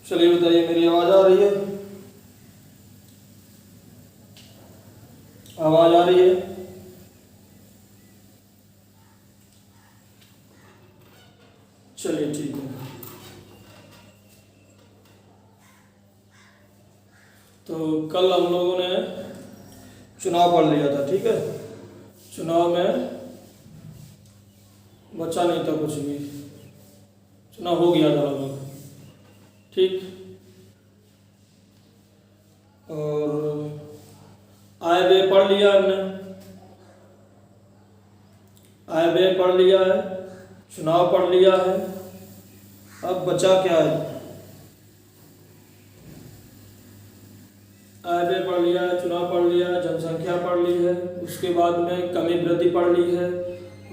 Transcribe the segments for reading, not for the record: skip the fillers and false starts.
चलिए बताइए, मेरी आवाज़ आ रही है? आवाज़ आ रही है? चलिए ठीक है। तो कल हम लोगों ने चुनाव पढ़ लिया था, ठीक है। चुनाव में बचा नहीं था कुछ भी, चुनाव हो गया था लगभग, ठीक। और आय व्यय पढ़ लिया हमने, आय व्यय पढ़ लिया है, चुनाव पढ़ लिया है। अब बचा क्या है? आय व्यय पढ़ लिया है, चुनाव पढ़ लिया है, जनसंख्या पढ़ ली है, उसके बाद में कमी वृद्धि पढ़ ली है,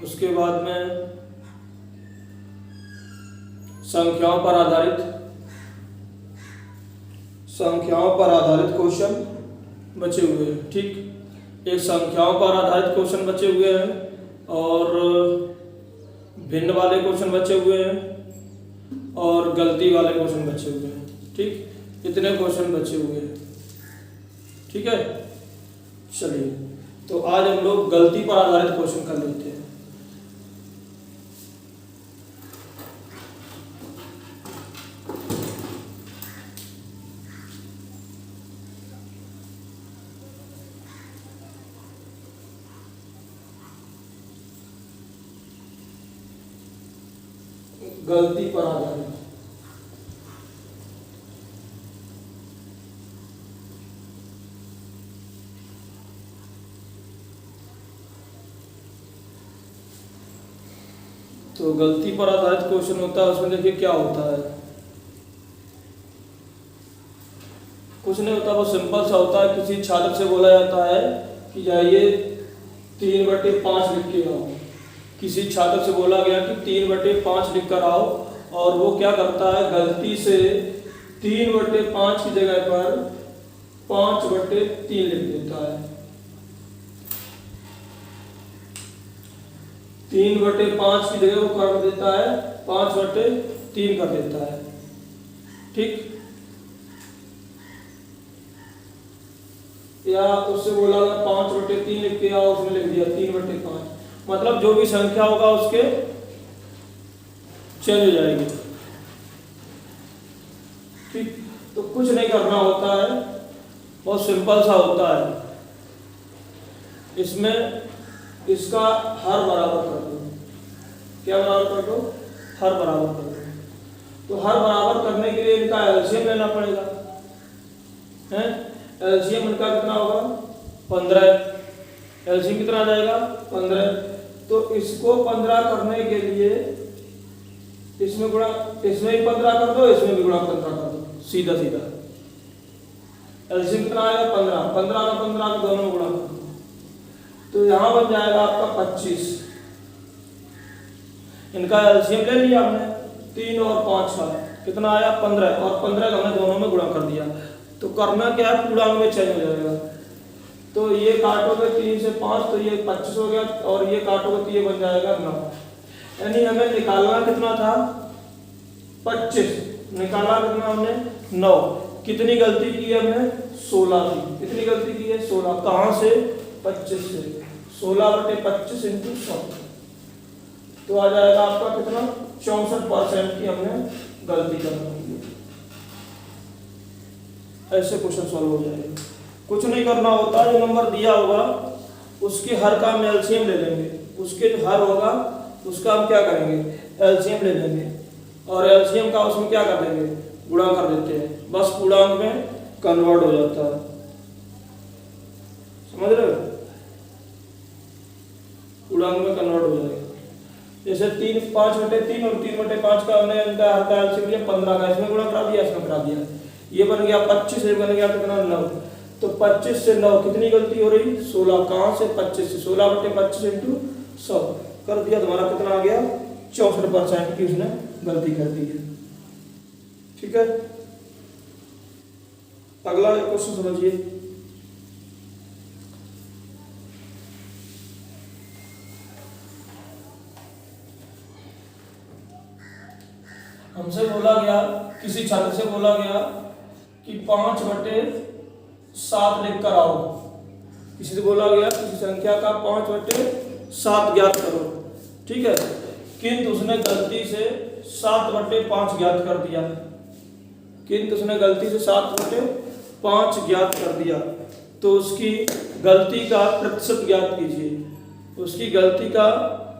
उसके बाद में संख्याओं पर आधारित क्वेश्चन बचे हुए हैं, ठीक। एक संख्याओं पर आधारित क्वेश्चन बचे हुए हैं और भिन्न वाले क्वेश्चन बचे हुए हैं और गलती वाले क्वेश्चन बचे हुए हैं, ठीक। इतने क्वेश्चन बचे हुए हैं, ठीक है। चलिए, तो आज हम लोग गलती पर आधारित क्वेश्चन कर लेते हैं। गलती पर आधारित, तो गलती पर आधारित क्वेश्चन होता है, उसमें देखिए क्या होता है। कुछ नहीं होता, वो सिंपल सा होता है। किसी छात्र से बोला जाता है कि जाइए 3/5 लिख के आओ। किसी छात्र से बोला गया कि 3/5 लिख कर आओ, और वो क्या करता है, गलती से 3/5 की जगह पर 5/3 लिख देता है। 3/5 की जगह वो कर देता है 5/3 कर देता है, ठीक। या उससे बोला गया 5/3 लिख के आओ, उसमें लिख दिया 3/5। मतलब जो भी संख्या होगा उसके चेंज हो जाएगी, ठीक। तो कुछ नहीं करना होता है, बहुत सिंपल सा होता है। इसमें इसका हर बराबर कर दो। क्या बराबर कर दो? हर बराबर कर दो। तो हर बराबर करने के लिए इनका एलसीएम लेना पड़ेगा, हैं। एलसीएम इनका कितना होगा? 15। एलसीएम कितना आ जाएगा? 15। तो इसको 15 करने के लिए इसमें गुणा, इसमें भी 15 कर दो, इसमें भी गुणा 15 कर दो, सीधा सीधा। एलसीएम कितना आएगा? 15। 15 का 15 का दोनों गुणा कर दो, तो यहां बन जाएगा आपका 25। इनका एलसीएम ले लिया हमने, 3 और 5 का कितना आया? 15, और 15 का हमने दोनों में गुणा कर दिया। तो करना क्या है, पूर्णांक में चेंज हो जाएगा। तो ये काटोगे 3 से 5 तो ये 25 हो गया, और ये काटोगे तो ये बन जाएगा 9। यानी हमें निकालना कितना था? 25। निकाला कितना हमने? 9। कितनी गलती की हमने? 16 की। कितनी गलती की है? 16। कहां से? 25 से। 16/25 × 100, तो आ जाएगा आपका कितना? 64% की हमने गलती करनी है। ऐसे क्वेश्चन सॉल्व हो जाएगा। कुछ नहीं करना होता, जो नंबर दिया होगा उसके हर का हम एलसीएम ले लेंगे। उसके जो हर होगा उसका हम क्या करेंगे? एलसीएम ले लेंगे, और एलसीएम का उसमें क्या कर देंगे? गुणा कर देते हैं, बस पूर्णांक में कन्वर्ट हो जाता है। समझ रहे हो? पूर्णांक में कन्वर्ट हो जाएगा। जैसे 5/3 और 3/5 का हमने इनका हर का एलसीएम लिया 15 का, इसमें गुणा करा दिया, इसमें करा दिया। ये बन गया 25, ये बन गया कितना? 9। तो 25 से 9 कितनी गलती हो रही? 16। कहां से? 25 से। 16/25 × 100 कर दिया, तुम्हारा कितना आ गया? 64% की उसने गलती कर दी है, ठीक है। अगला क्वेश्चन समझिए। हमसे बोला गया, किसी छात्र से बोला गया कि 5/7 लिख कर आओ। किसी से बोला गया किसी संख्या का 5/7 ज्ञात करो, ठीक है, किंतु उसने गलती से 7/5 ज्ञात कर दिया। किंतु उसने गलती से 7/5 ज्ञात कर दिया, तो उसकी गलती का प्रतिशत ज्ञात कीजिए। उसकी गलती का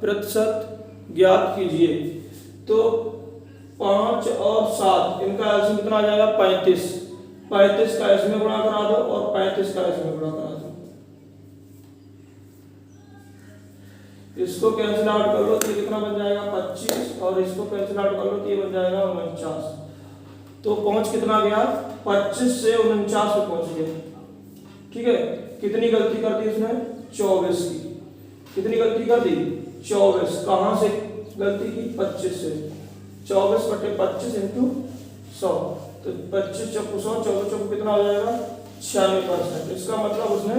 प्रतिशत ज्ञात कीजिए। तो 5 और 7 इनका एलसीएम कितना आ जाएगा? 35। 35 का इसमें गुणा करा दो और 35 का इसमें गुणा करा दो। इसको कैंसिल आउट कर लो तो ये कितना बन जाएगा? 25, और इसको कैंसिल आउट कर लो तो ये बन जाएगा 49। तो पहुंच कितना गया? 25 से 49 पे पहुंच गया, ठीक है। कितनी गलती कर दी उसने? 24 की। कितनी गलती कर दी? 24। कहां से गलती की? 25 से। 24/25 इंटू 100, तो 25 चौको 100, 24 चौको कितना हो जाएगा? 96%। इसका मतलब उसने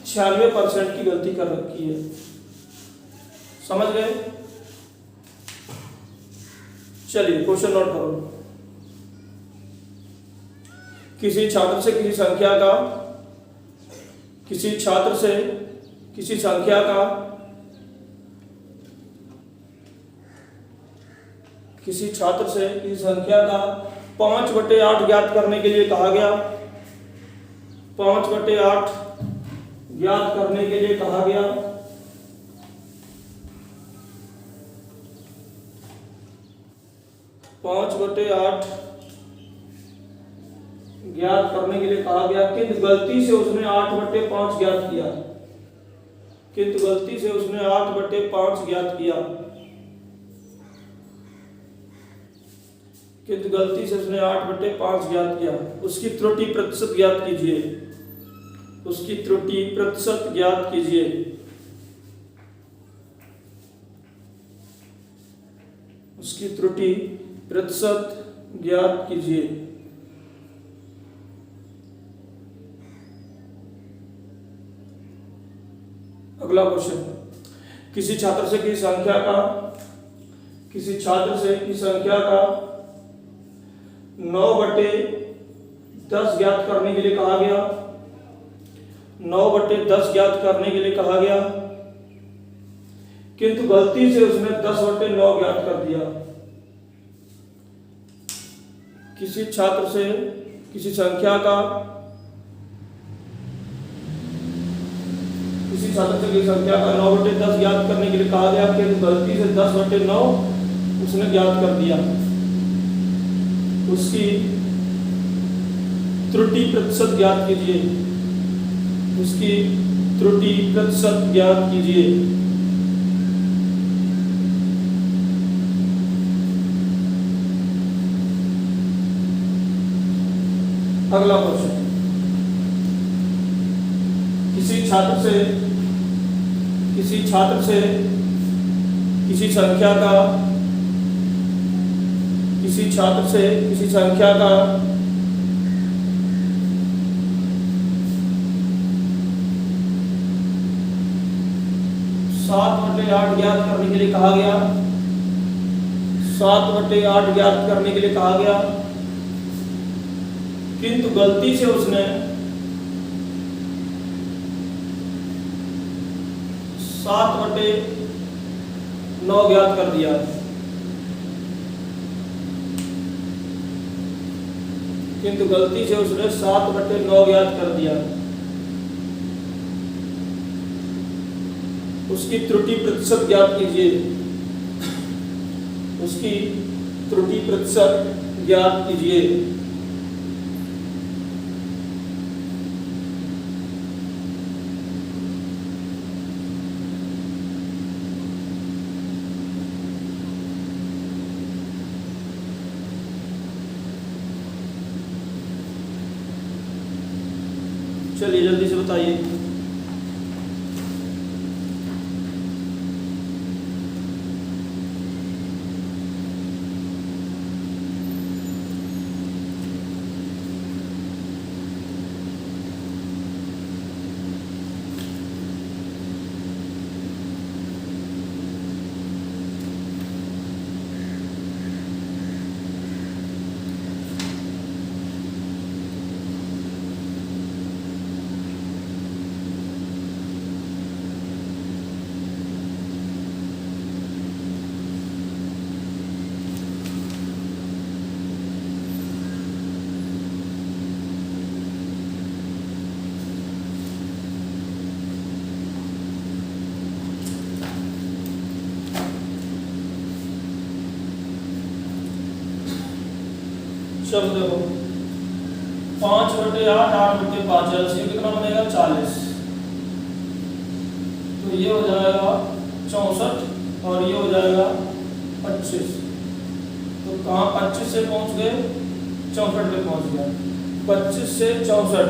96% की गलती कर रखी है। समझ गए? चलिए क्वेश्चन नोट करो। किसी छात्र से किसी संख्या का किसी छात्र से किसी संख्या का 5/8 ज्ञात करने के लिए कहा गया। 5/8 ज्ञात करने के लिए कहा गया। 5/8 ज्ञात करने के लिए कहा गया, किंतु गलती से उसने 8/5 ज्ञात किया। किंतु गलती से उसने 8/5 ज्ञात किया। किंतु गलती से उसने 8/5 ज्ञात किया। उसकी त्रुटि प्रतिशत ज्ञात कीजिए। उसकी त्रुटि प्रतिशत ज्ञात कीजिए। उसकी त्रुटि प्रतिशत ज्ञात कीजिए। अगला क्वेश्चन, किसी छात्र से किसी संख्या का 9/10 ज्ञात करने के लिए कहा गया। 9/10 ज्ञात करने के लिए कहा गया, किंतु गलती से उसने 10/9 ज्ञात कर दिया। किसी छात्र से किसी संख्या का किसी छात्र से किसी संख्या का 9/10 ज्ञात करने के लिए कहा गया, किंतु गलती से 10/9 उसने ज्ञात कर दिया। उसकी त्रुटि प्रतिशत ज्ञात कीजिए। उसकी त्रुटि प्रतिशत ज्ञात कीजिए। अगला क्वेश्चन, किसी छात्र से किसी संख्या का 7/8 ज्ञात करने के लिए कहा गया। 7/8 ज्ञात करने के लिए कहा गया, किंतु गलती से उसने 7/9 ज्ञात कर दिया। किंतु गलती से उसने 7/9 ज्ञात कर दिया। उसकी त्रुटि प्रतिशत ज्ञात कीजिए। उसकी त्रुटि प्रतिशत ज्ञात कीजिए। चलिए जल्दी से बताइए। चलो देखो 5/8 8/5 एलसीएम कितना बनेगा 40। तो ये हो जाएगा 64 और ये हो जाएगा 25। तो कहाँ 25 से पहुंच गए 64 पे पहुंच गया। 25 से 64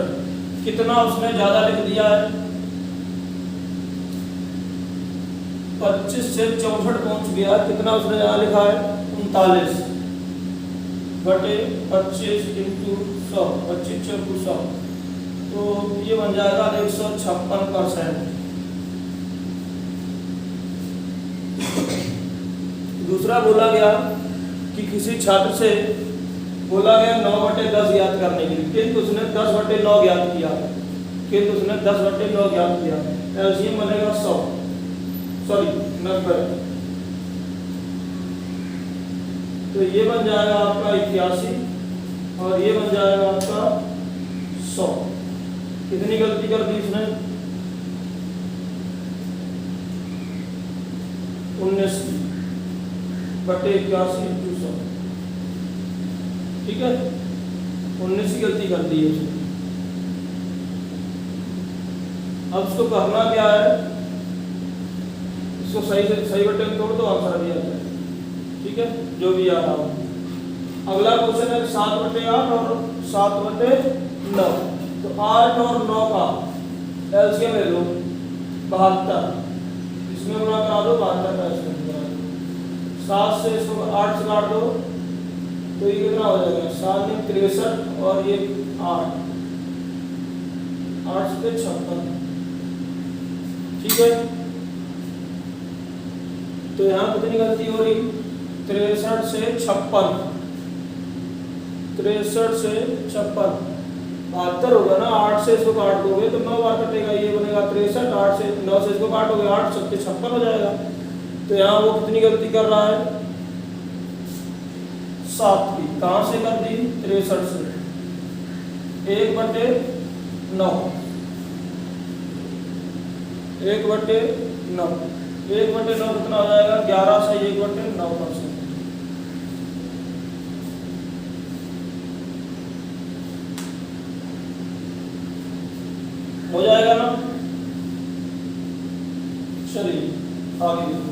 कितना उसने ज्यादा लिख दिया है। 25 से 64 पहुंच गया, कितना उसने ज्यादा लिखा है 39 बटे 25 इंटू 100, 25 चौकू 100। तो ये बन जाएगा 156%। दूसरा बोला गया कि किसी छात्र से बोला गया 9/10 ज्ञात करने के लिए, किंतु उसने 10/9 ज्ञात किया। एलसीएम बनेगा 100, सॉरी 90। तो ये बन जाएगा आपका 81 और ये बन जाएगा आपका 100। कितनी गलती कर दी इसने 19/81 इंटू 100। ठीक है 19 की गलती कर दी है उसने। अब उसको करना क्या है, इसको सही बट्टे में तोड़ दो, आंसर भी आ जाए। ठीक है जो भी आ रहा हो। अगला क्वेश्चन है 7/8 और 7/9। तो 8 और 9 का एलसीएम ले लो 72, इसमें गुणा करा दो 72 का एलसीएम करा दो। 7 से इसको 8 से काट दो तो ये कितना हो जाएगा 7 में 63 और ये 8 से 56। ठीक है तो यहाँ कितनी गलती हो रही 63 से 56, 63 से 56 72 होगा ना। 8 से इसको काट दोगे तो 9 बार कटेगा, ये बनेगा 63। 8 से 9 से इसको काटोगे 8 7 56 हो जाएगा। तो यहाँ वो कितनी गलती कर रहा है 7 की। कहाँ से कर दी 63 से 1/9, 1/9 कितना हो जाएगा 11 से 1/9%। हो जाएगा ना। चलिए आगे देखो।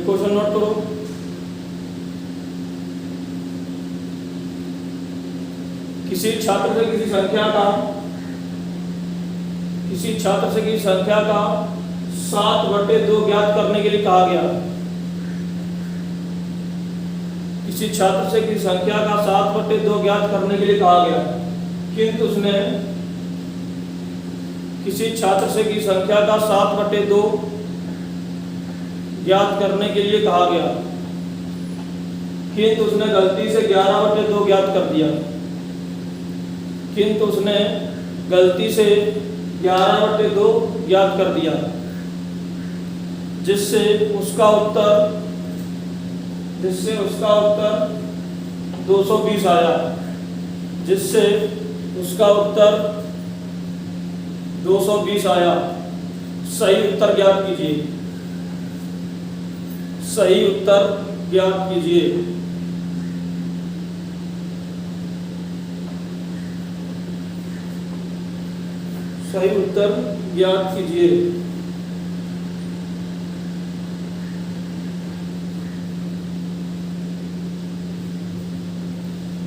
क्वेश्चन नोट करो। किसी छात्र से किसी संख्या का 7/2 ज्ञात करने के लिए कहा गया। किसी छात्र से किसी संख्या का 7/2 ज्ञात करने के लिए कहा गया, किंतु उसने किसी छात्र से किसी संख्या का 7/2 ज्ञात करने के लिए कहा गया, किंतु उसने गलती से 11/2 ज्ञात कर दिया। जिससे उसका उत्तर 220 आया। सही उत्तर ज्ञात कीजिए। सही उत्तर ज्ञात कीजिए।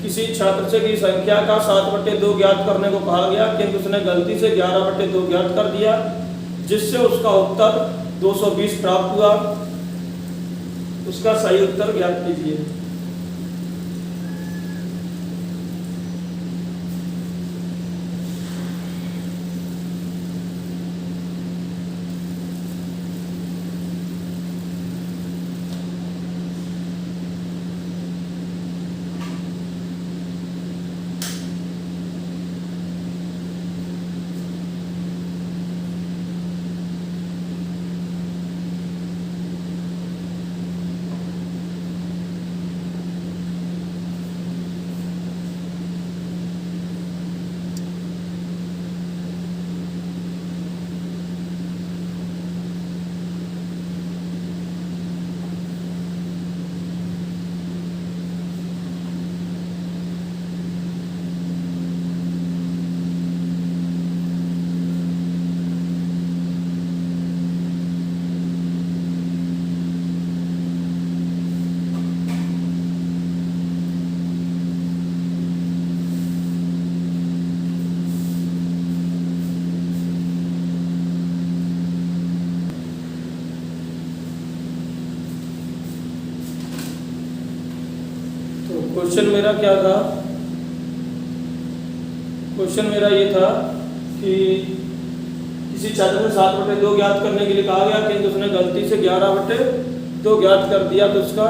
किसी छात्र से की संख्या का 7/2 ज्ञात करने को कहा गया, किंतु उसने गलती से 11/2 ज्ञात कर दिया, जिससे उसका उत्तर 220 प्राप्त हुआ। उसका सही उत्तर ज्ञात कीजिए। क्वेश्चन मेरा क्या था, क्वेश्चन मेरा ये था कि किसी छात्र ने 7/2 ज्ञात करने के लिए कहा गया, किंतु उसने गलती से 11/2 ज्ञात कर दिया, तो उसका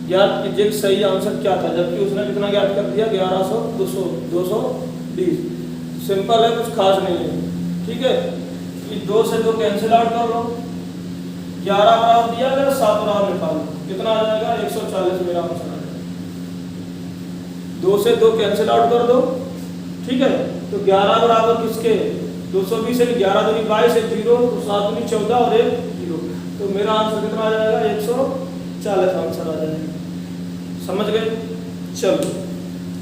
ज्ञात कीजिए सही आंसर क्या था, जबकि उसने कितना ज्ञात कर दिया 1100 220। सिंपल है, कुछ खास नहीं है। ठीक है, कि 2 से 2 कैंसिल आउट कर लो, 11 बराबर दिया गया, 7 बराबर निकालो, कितना आ जाएगा 140 मेरा आंसर आ जाएगा। 2 से 2 कैंसिल आउट कर दो। ठीक है, तो 11 बराबर किसके 220 है, 11 दूनी 22 है 0, तो 7 दूनी 14 और 1 0, तो मेरा आंसर कितना आ जाएगा 140 आंसर आ जाएगा। समझ गए? चलो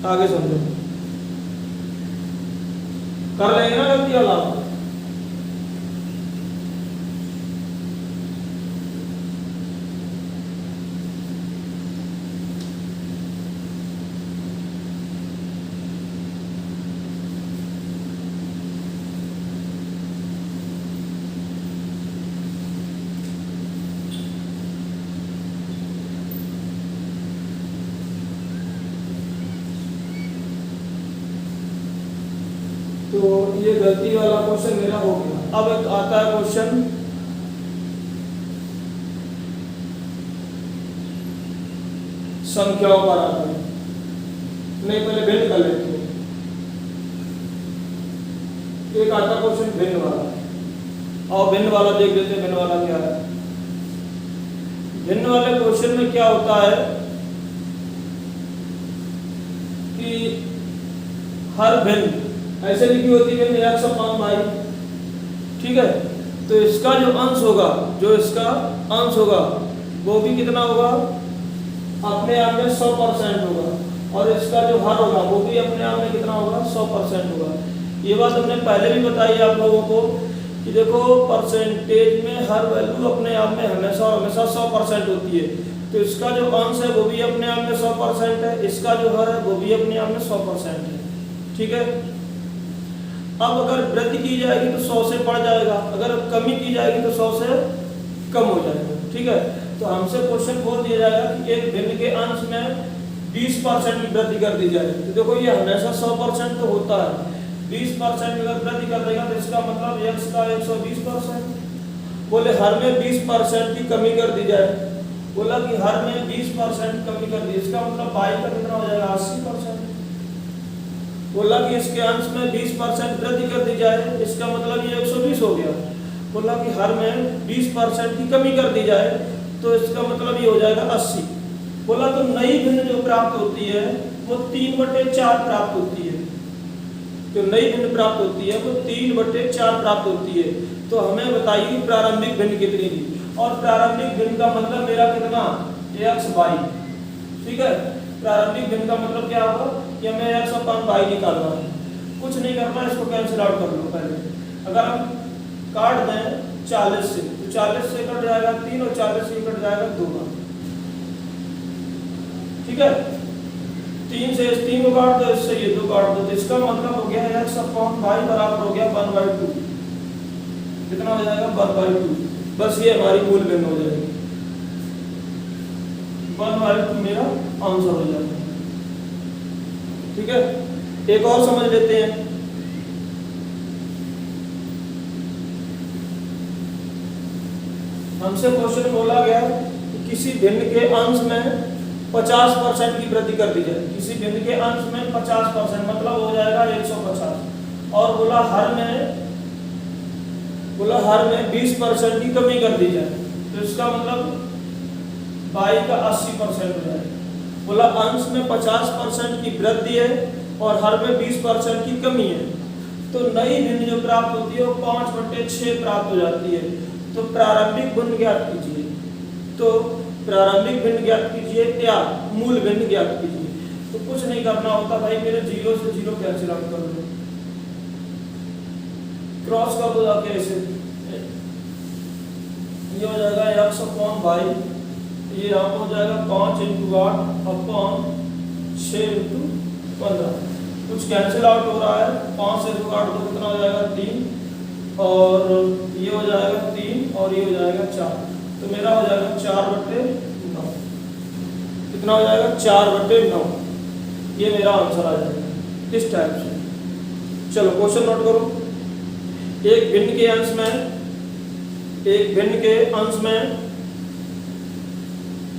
आगे समझो, कर लेंगे ना गलती वाला। तो ये गलती वाला क्वेश्चन मेरा हो गया। अब एक आता है क्वेश्चन संख्याओं पर आता है। नहीं, पहले भिन्न कर लेते हैं। एक आता क्वेश्चन भिन्न वाला, और भिन्न वाला देख लेते हैं भिन्न वाला क्या है। भिन्न वाले क्वेश्चन में क्या होता है कि हर भिन्न ऐसे लिखी होती है भिन्न 105। ठीक है, तो इसका जो अंश होगा, जो इसका अंश होगा वो भी कितना होगा, अपने आप में 100% होगा, और इसका जो हर होगा वो भी अपने आप में कितना होगा 100% होगा। ये बात हमने पहले भी बताई है आप लोगों को कि देखो परसेंटेज में हर वैल्यू अपने आप में हमेशा 100% होती है। तो इसका जो अंश है वो भी अपने आप में 100% है, इसका जो हर है वो भी अपने आप में 100% है। ठीक है, अब अगर वृद्धि की जाएगी तो 100 से बढ़ जाएगा, अगर कमी की जाएगी तो 100 से कम हो जाएगा। ठीक है, तो हमसे क्वेश्चन बोल दिया जाएगा कि एक भिन्न के अंश में 20% की वृद्धि कर दी जाए। तो देखो ये हमेशा 100% तो होता है, 20% अगर वृद्धि कर देगा तो इसका मतलब x का 120%। बोले हर में 20% की कमी कर दी जाए, बोला कि हर में 20% कमी कर दी, इसका मतलब y का कितना हो जाएगा 80%। बोला कि इसके अंश में 20% वृद्धि कर दी जाए, इसका मतलब ये 120 हो गया। बोला कि हर में 20% की कमी कर दी जाए तो इसका मतलब ये हो जाएगा 80। बोला तो नई भिन्न जो प्राप्त होती है वो 3/4 प्राप्त होती है। जो नई भिन्न प्राप्त होती है वो 3/4 प्राप्त होती है। तो हमें बताइए प्रारंभिक भिन्न कितनी थी, और प्रारंभिक भिन्न का मतलब मेरा कितना x/y। ठीक है, प्रारंभिक भिन्न का मतलब क्या होगा कि हमें x/y निकालना है, कुछ नहीं करना, इसको कैंसिल आउट कर लो पहले। अगर हम काट दें 40 से तो 40 से कट जाएगा 3 और 40 से कट जाएगा 2। ठीक है, 3 से इस 3 को काट दो, इससे ये 2 काट दो, तो इसका मतलब हो गया x/y बराबर हो गया 1/2। कितना हो जाएगा 1/2। बस ये हमारी मूल भिन्न हो जाएगी, 1/2 मेरा आंसर हो जाएगा। ठीक है, एक और समझ लेते हैं। हमसे क्वेश्चन बोला गया कि किसी भिन्न के अंश में 50% की वृद्धि कर दी जाए। किसी भिन्न के अंश में 50% मतलब हो जाएगा 150, और बोला हर में 20% की कमी कर दी जाए, तो इसका मतलब y का 80% हो जाएगा। बोला अंश में 50% की वृद्धि है और हर में 20% की कमी है, तो नई भिन्न जो प्राप्त होती है वो 5/6 प्राप्त हो जाती है। तो प्रारंभिक भिन्न ज्ञात कीजिए, तो प्रारंभिक भिन्न ज्ञात कीजिए या मूल भिन्न ज्ञात कीजिए। तो कुछ नहीं करना होता भाई, मेरे 0 से 0 कैंसिल आउट कर दो, क्रॉस कर दो जाके ऐसे, ये हो जाएगा x/y, ये यहाँ पर हो जाएगा 5 × 8 अपॉन 6 × 15। कुछ कैंसिल आउट हो रहा है, 5 से 2 8 कितना हो जाएगा 3, और ये हो जाएगा 3 और ये हो जाएगा 4, तो मेरा हो जाएगा 4/9। कितना हो जाएगा 4/9। ये मेरा आंसर आ जाएगा इस टाइप से। चलो क्वेश्चन नोट करो। एक भिन्न के अंश में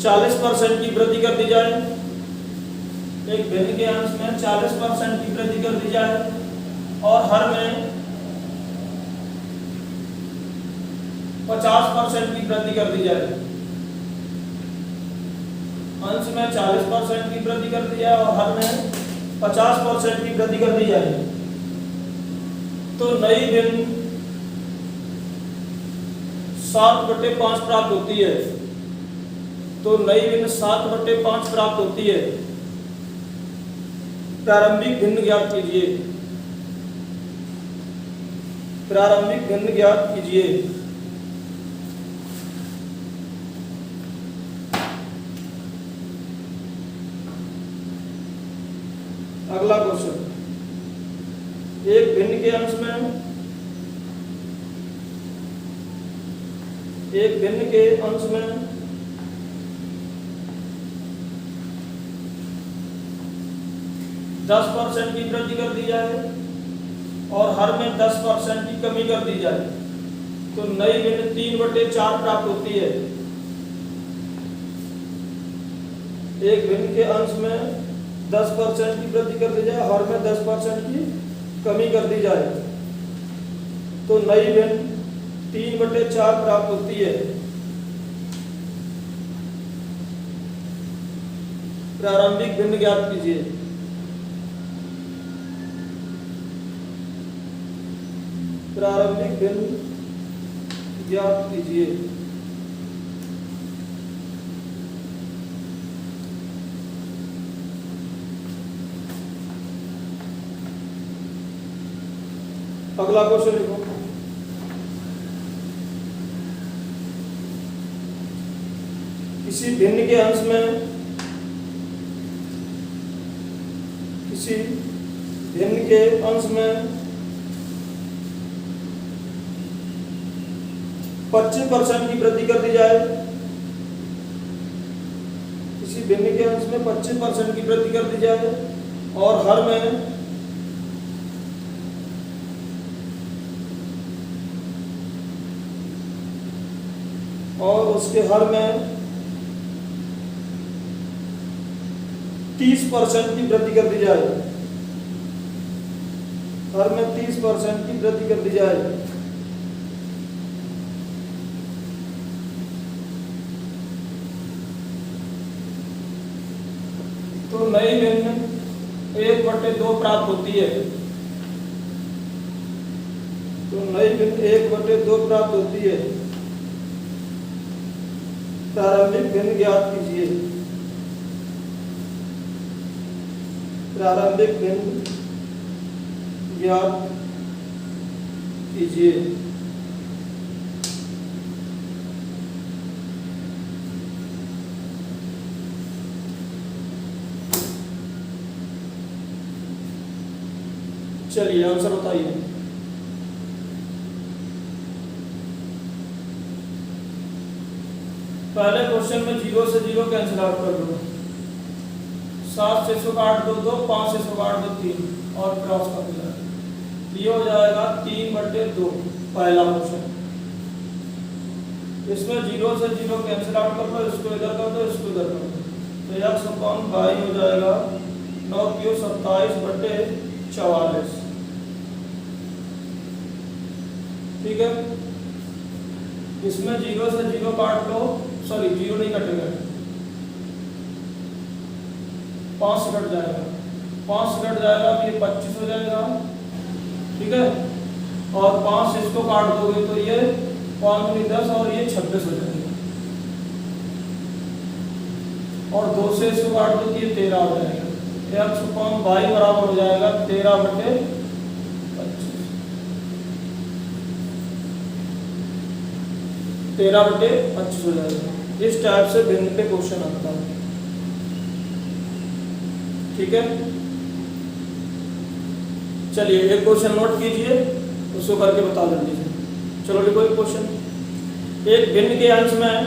40% की वृद्धि कर दी जाए। एक भिन्न के अंश में 40% की वृद्धि कर दी जाए और हर में 50% की वृद्धि कर दी जाए। अंश में 40% की वृद्धि कर दी जाए और हर में 50% की वृद्धि कर दी जाए तो नई भिन्न 7/5 प्राप्त होती है। तो नई भिन्न 7/5 प्राप्त होती है। प्रारंभिक भिन्न ज्ञात कीजिए। प्रारंभिक भिन्न ज्ञात कीजिए। अगला क्वेश्चन, एक भिन्न के अंश में 10% की वृद्धि कर दी जाए और हर में 10% की कमी कर दी जाए तो नई भिन्न 3/4 प्राप्त होती है। एक भिन्न के अंश में 10% की वृद्धि कर दी जाए, हर में 10% की कमी कर दी जाए तो नई भिन्न 3/4 प्राप्त होती है। प्रारंभिक भिन्न ज्ञात कीजिए। प्रारंभिक भिन्न ज्ञात कीजिए। अगला क्वेश्चन लिखो। किसी भिन्न के अंश में 25% की वृद्धि कर दी जाए। किसी भिन्न के अंश में 25% की वृद्धि कर दी जाए और हर में 30% की वृद्धि कर दी जाए। हर में 30% की वृद्धि कर दी जाए तो नई भिन्न 1/2 प्राप्त होती है। तो नई भिन्न 1/2 प्राप्त होती है। प्रारंभिक भिन्न ज्ञात कीजिए। प्रारंभिक भिन्न ज्ञात कीजिए। चलिए आंसर बताइए। पहले क्वेश्चन में 0 से 0 कैंसिल आउट कर दो। 7 से 100 काट दो 2, 5 से 100 काट दो 3 और क्रॉस कर दिया। ये हो जाएगा 3/2 पहला क्वेश्चन। इसमें 0 से 0 कैंसिल आउट कर दो, इसको इधर कर दो, इसको इधर कर दो तो x/22 हो जाएगा 9 27/44। ठीक है। इसमें 0 से 0 काट लो, सॉरी 0 नहीं कटेगा, 5 से कट जाएगा, 5 से कट जाएगा तो ये 25 हो जाएगा। ठीक है। और 5 से इसको काट दोगे तो ये 5 दूनी 10 और ये 26 हो जाएगा। और 2 से इसको काट दो तो ये 13 हो जाएगा। x/22 बराबर हो जाएगा 13/25। 13/25 हो जाएगा। इस टाइप से भिन्न पे क्वेश्चन आता है। ठीक है। चलिए एक क्वेश्चन नोट कीजिए, उसको करके बता दीजिए। चलो लिखो एक क्वेश्चन। एक भिन्न के अंश में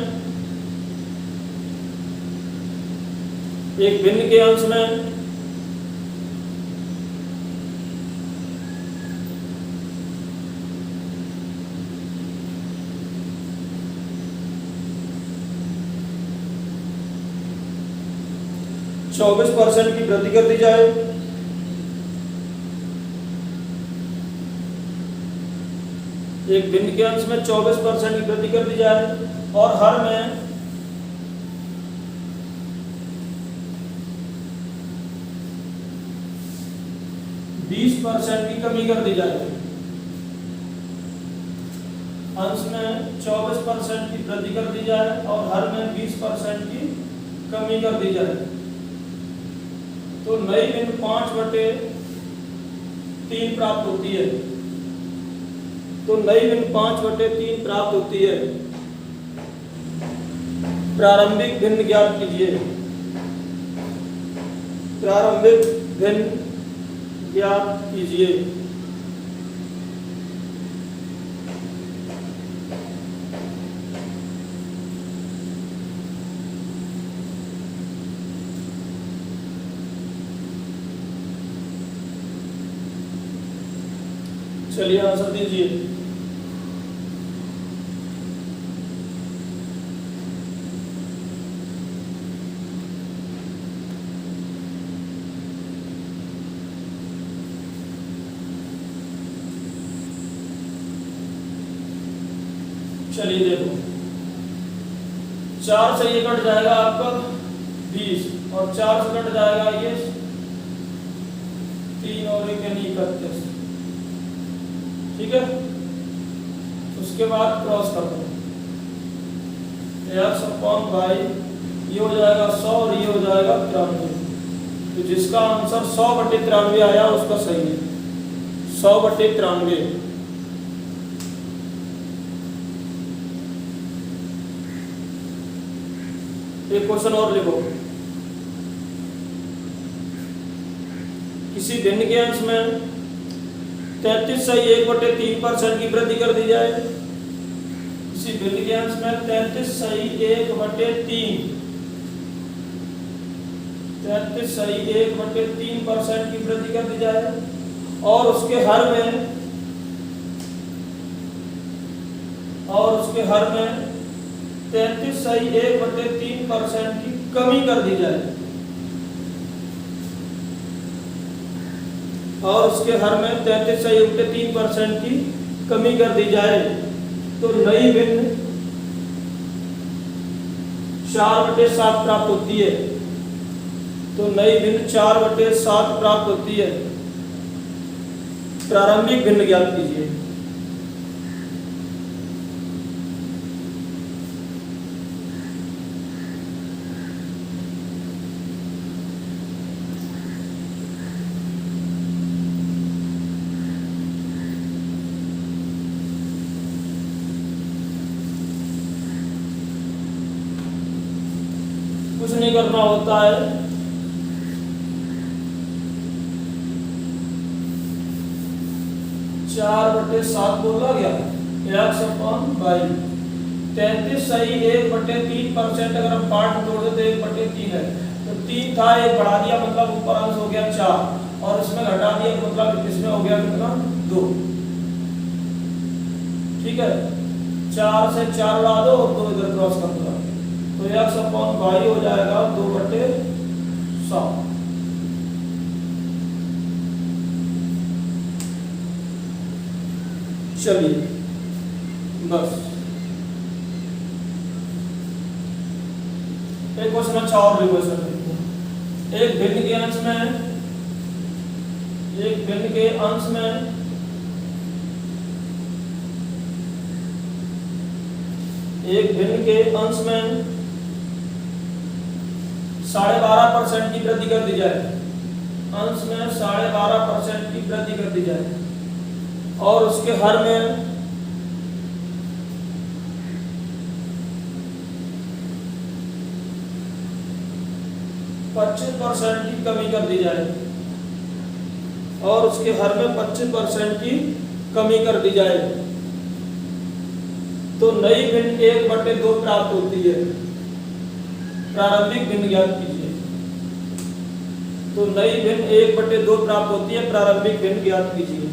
एक भिन्न के अंश में चौबीस % की वृद्धि कर दी जाए। एक भिन्न के अंश में 24% की वृद्धि कर दी जाए और हर में 20% की कमी कर दी जाए। अंश में 24% की वृद्धि कर दी जाए और हर में 20% की कमी कर दी जाए। तो नई भिन्न 5/3 प्राप्त होती है। तो नई भिन्न 5/3 प्राप्त होती है। प्रारंभिक भिन्न ज्ञात कीजिए। प्रारंभिक भिन्न ज्ञात कीजिए। चलिए आंसर दीजिए। चलिए देखो, 4 से ये कट जाएगा आपका 20 और 4 से कट जाएगा ये 3 और 1 यानी 31। ठीक है, उसके बाद क्रॉस कर दो। x/y ये हो जाएगा 100 और ये हो जाएगा 93। तो जिसका आंसर 100/93 आया उसका सही है। 100/93। एक क्वेश्चन और लिखो। किसी भिन्न के अंश में 33/1/3% की वृद्धि कर दी जाए। किसी भिन्न के अंश में 33/1/3% की वृद्धि कर दी जाए और उसके हर में 33/1/3% की कमी कर दी जाए और उसके हर में 33/3% की कमी कर दी जाए। तो नई भिन्न 4/7 प्राप्त होती है। तो नई भिन्न 4/7 प्राप्त होती है। प्रारंभिक भिन्न ज्ञात कीजिए। कुछ नहीं करना होता है। चार बटे 7 बोला गया x/y 33/1/3% अगर हम पार्ट में तोड़ दे तो 1/3 है। तो 3 था, 1 बढ़ा दिया मतलब ऊपर अंश हो गया 4 और इसमें घटा दिया मतलब इसमें हो गया कितना 2। ठीक है, 4 से 4 उड़ा दो और 2 इधर क्रॉस कर दो। तो x/y हो जाएगा 2/100। चलिए बस एक क्वेश्चन अच्छा और रिवर्सल देखो। एक भिन्न के अंश में एक भिन्न के अंश में 12.5% की वृद्धि कर दी जाए। अंश में 12.5% की वृद्धि कर दी जाए और उसके हर में 25% की कमी कर दी जाए और उसके हर में 25% की कमी कर दी जाए। तो नई भिन्न 1/2 प्राप्त होती है। प्रारंभिक भिन्न ज्ञात कीजिए। तो नई भिन्न 1/2 प्राप्त होती है। प्रारंभिक भिन्न ज्ञात कीजिए।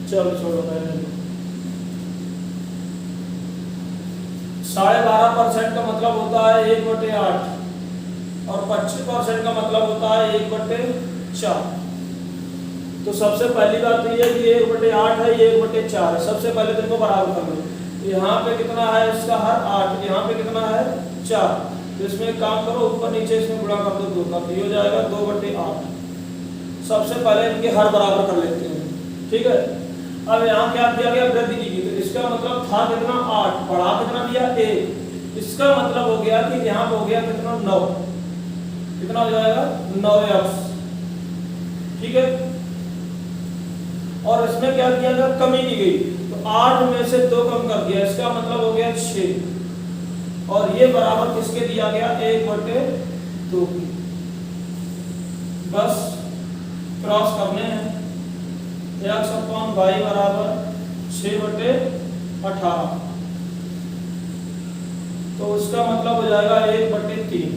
चलो छोड़ो, मैंने 12.5% का मतलब होता है 1/8 और 25% का मतलब होता है 1/4। तो सबसे पहली बात तो ये कि 1/8 है, ये 1/4 है। सबसे पहले तो इनको बराबर कर लो। यहाँ पे कितना है इसका हर 8, यहाँ पे कितना है 4। तो इसमें एक काम करो, ऊपर नीचे इसमें गुणा कर दो 2 का, तो ये हो जाएगा 2/8। सबसे पहले इनके हर बराबर कर लेते हैं, ठीक है। अब यहाँ क्या दिया गया, वृद्धि की गई, तो इसका मतलब था कितना 8, बढ़ा कितना दिया 1। इसका मतलब हो गया कि यहाँ पे हो गया कितना 9, कितना हो जाएगा 9x, ठीक है। और इसमें क्या किया गया, कमी की गई, तो 8 में से 2 कम कर दिया, इसका मतलब हो गया 6। और ये बराबर किसके दिया गया, 1/2 की। बस क्रॉस करने हैं। x अपॉन y बराबर 6/18, तो उसका मतलब हो जाएगा 1/3,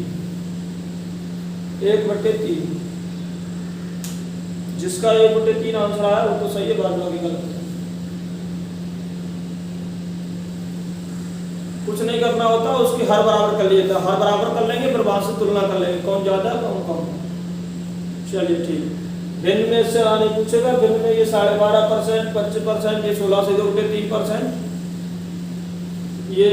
1/3। जिसका 1/3 आंसर आया वो तो सही है, बाद बाकी गलत है। कुछ नहीं करना होता, उसकी हर बराबर कर लिया था, हर बराबर कर लेंगे, फिर बाद से तुलना कर लेंगे कौन ज्यादा कौन कम। चलिए ठीक। भिन्न में से आने पूछेगा, भिन्न में ये 12.5%, 25%, ये 16 से 2/3%, ये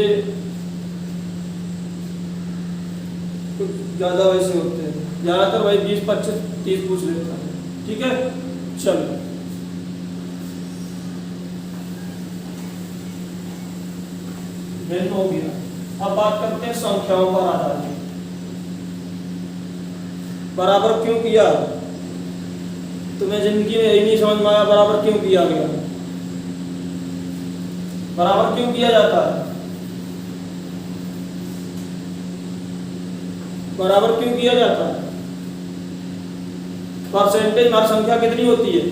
कुछ ज्यादा वैसे होते हैं, ज्यादातर भाई 20, 25, 30 पूछ लेता है, ठीक है। चलो भिन्न हो गया। अब बात करते हैं संख्याओं पर आधारित। बराबर क्यों किया, तुम्हें जिंदगी में यही नहीं समझ में आया बराबर क्यों किया गया। बराबर क्यों किया जाता है, बराबर क्यों किया जाता है। परसेंटेज हर संख्या कितनी होती है,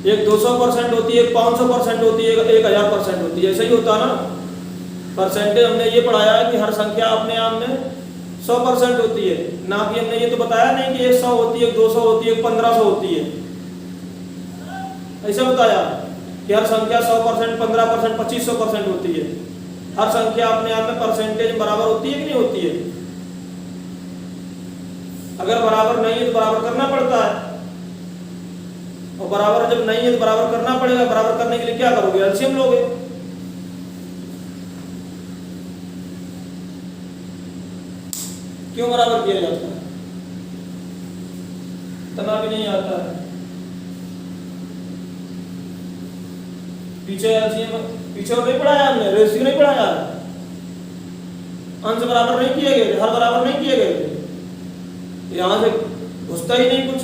एक 200% होती है, एक 500% होती है, एक 1000% होती है, ऐसा ही होता है ना। परसेंटेज हमने ये पढ़ाया है कि हर संख्या अपने आप में 100% होती है, ना कि हमने ये तो बताया नहीं कि 100 होती है, 200 होती है, 1500 होती है। ऐसा बताया कि हर संख्या 100%, 15%, 2500% होती है। हर संख्या अपने आप में परसेंटेज बराबर होती है कि नहीं होती है। अगर बराबर नहीं है तो बराबर करना पड़ता है, और बराबर जब नहीं है तो बराबर करना पड़ेगा। बराबर करने के लिए क्या करोगे, एलसीएम लोगे। क्यों बराबर किया जाता है, इतना भी नहीं आता है। पीछे नहीं पढ़ाया हमने, रेशियो नहीं पढ़ाया, अंश बराबर नहीं किए गए, हर बराबर नहीं किए गए, यहां से घुसता ही नहीं कुछ।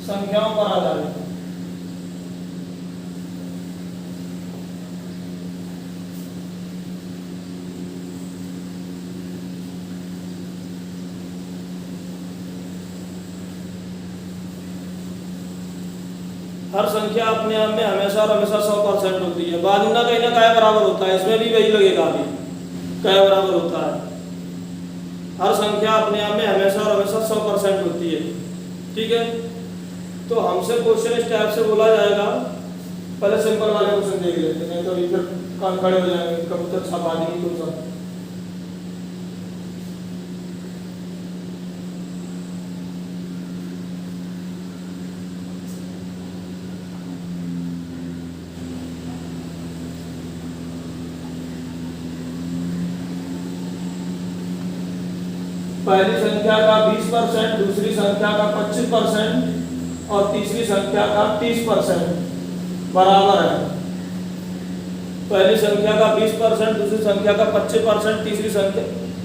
संख्याओं पर आधारित हर संख्या अपने आप में हमेशा और हमेशा 100% होती है। बाद में ना कहीं ना कहीं बराबर होता है, इसमें भी वही लगेगा, अभी कहीं बराबर होता है। हर संख्या अपने आप में हमेशा और हमेशा 100% होती है, ठीक है। तो हमसे क्वेश्चन इस टाइप से बोला जाएगा, पहले सिंपल वाले क्वेश्चन देख लेते हैं, तो इधर कान खड़े हो जाएंगे, कबूतर छपा देंगे तुम सब। पहली संख्या का 20%, दूसरी संख्या का 25% और तीसरी संख्या का 30% बराबर है। पहली संख्या का 20%, दूसरी संख्या का 25%, तीसरी संख्या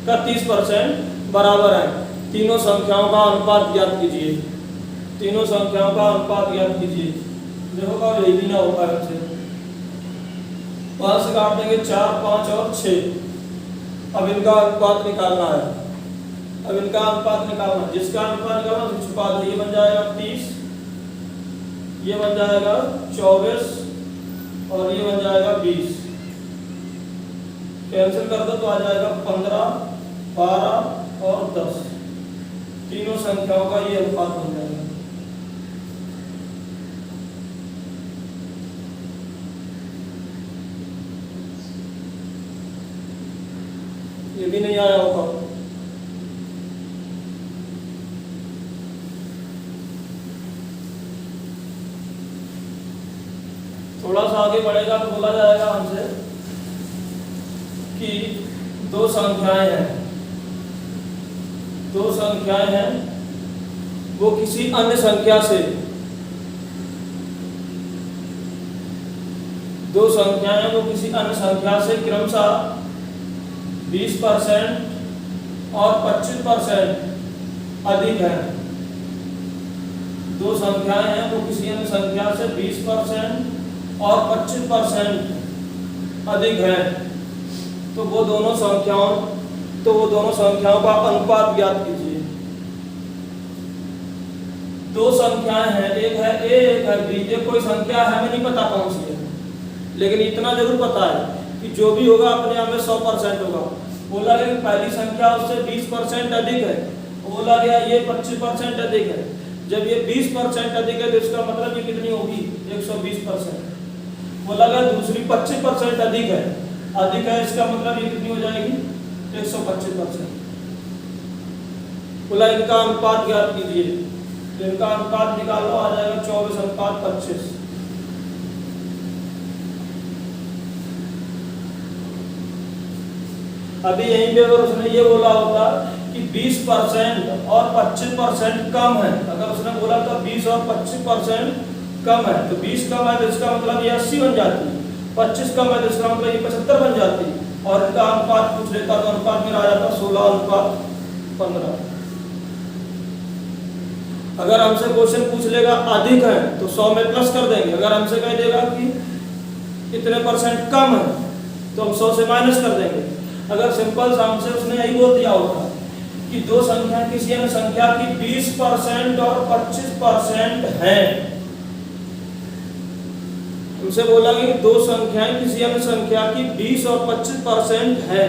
का 30% बराबर है। तीनों संख्याओं का अनुपात ज्ञात कीजिए। तीनों संख्याओं का अनुपात ज्ञात कीजिए। देखो का यही भी ना होगा हमसे। 5 से काट देंगे 4, 5 और 6। अब इनका अनुपात निकालना है। अब इनका अनुपात निकालना, जिसका अनुपात निकालना उसको छुपा दो। ये बन जाएगा 30, ये बन जाएगा 24 और ये बन जाएगा 20। कैंसिल कर दो तो आ जाएगा 15, 12 और 10। तीनों संख्याओं का ये अनुपात बन जाएगा। ये भी नहीं आया होगा। थोड़ा सा आगे बढ़ेगा तो बोला जाएगा हमसे कि दो संख्याएं हैं, दो संख्याएं हैं, वो किसी अन्य संख्या से, दो संख्याएं हैं वो किसी अन्य संख्या से क्रमशः 20% और 25% अधिक है। दो संख्याएं हैं वो किसी अन्य संख्या से 20% और 25% अधिक है। तो वो दोनों संख्याओं का अनुपात ज्ञात कीजिए। दो संख्याएं हैं, एक है a एक है b। ये कोई संख्या है, हमें नहीं पता कौन सी है, लेकिन इतना जरूर पता है कि जो भी होगा अपने आप में 100% होगा। बोला गया कि पहली संख्या उससे 20% अधिक है, बोला गया ये 25% अधिक है। जब ये 20% अधिक है तो इसका मतलब ये कितनी होगी? 120%। बोला गया दूसरी 25% अधिक है, इसका मतलब ये कितनी हो जाएगी? 125%। बोला इनका अनुपात ज्ञात कीजिए। तो इनका अनुपात निकालो, आ जाएगा 24:25। अभी यहीं पे अगर उसने ये बोला होता कि 20% और 25% कम है, अगर उसने बोला तो 20 और 25% कम है, तो 20 कम है तो इसका मतलब ये 80 बन जाती, 25 कम है तो इसका मतलब ये 75 बन जाती। और इनका अनुपात पूछ लेता तो अनुपात मेरा आ जाता 16:15। अगर हमसे क्वेश्चन पूछ लेगा अधिक है तो 100 में प्लस कर देंगे। अगर हमसे कह देगा कि इतने % कम है तो हम 100 से माइनस कर देंगे। अगर सिंपल सा हमसे उसने यही बोल दिया होता कि दो संख्या किसी अन्य संख्या की 20% और 25% है, हमसे बोला कि दो संख्याएं किसी अन्य संख्या की 20 और 25% है।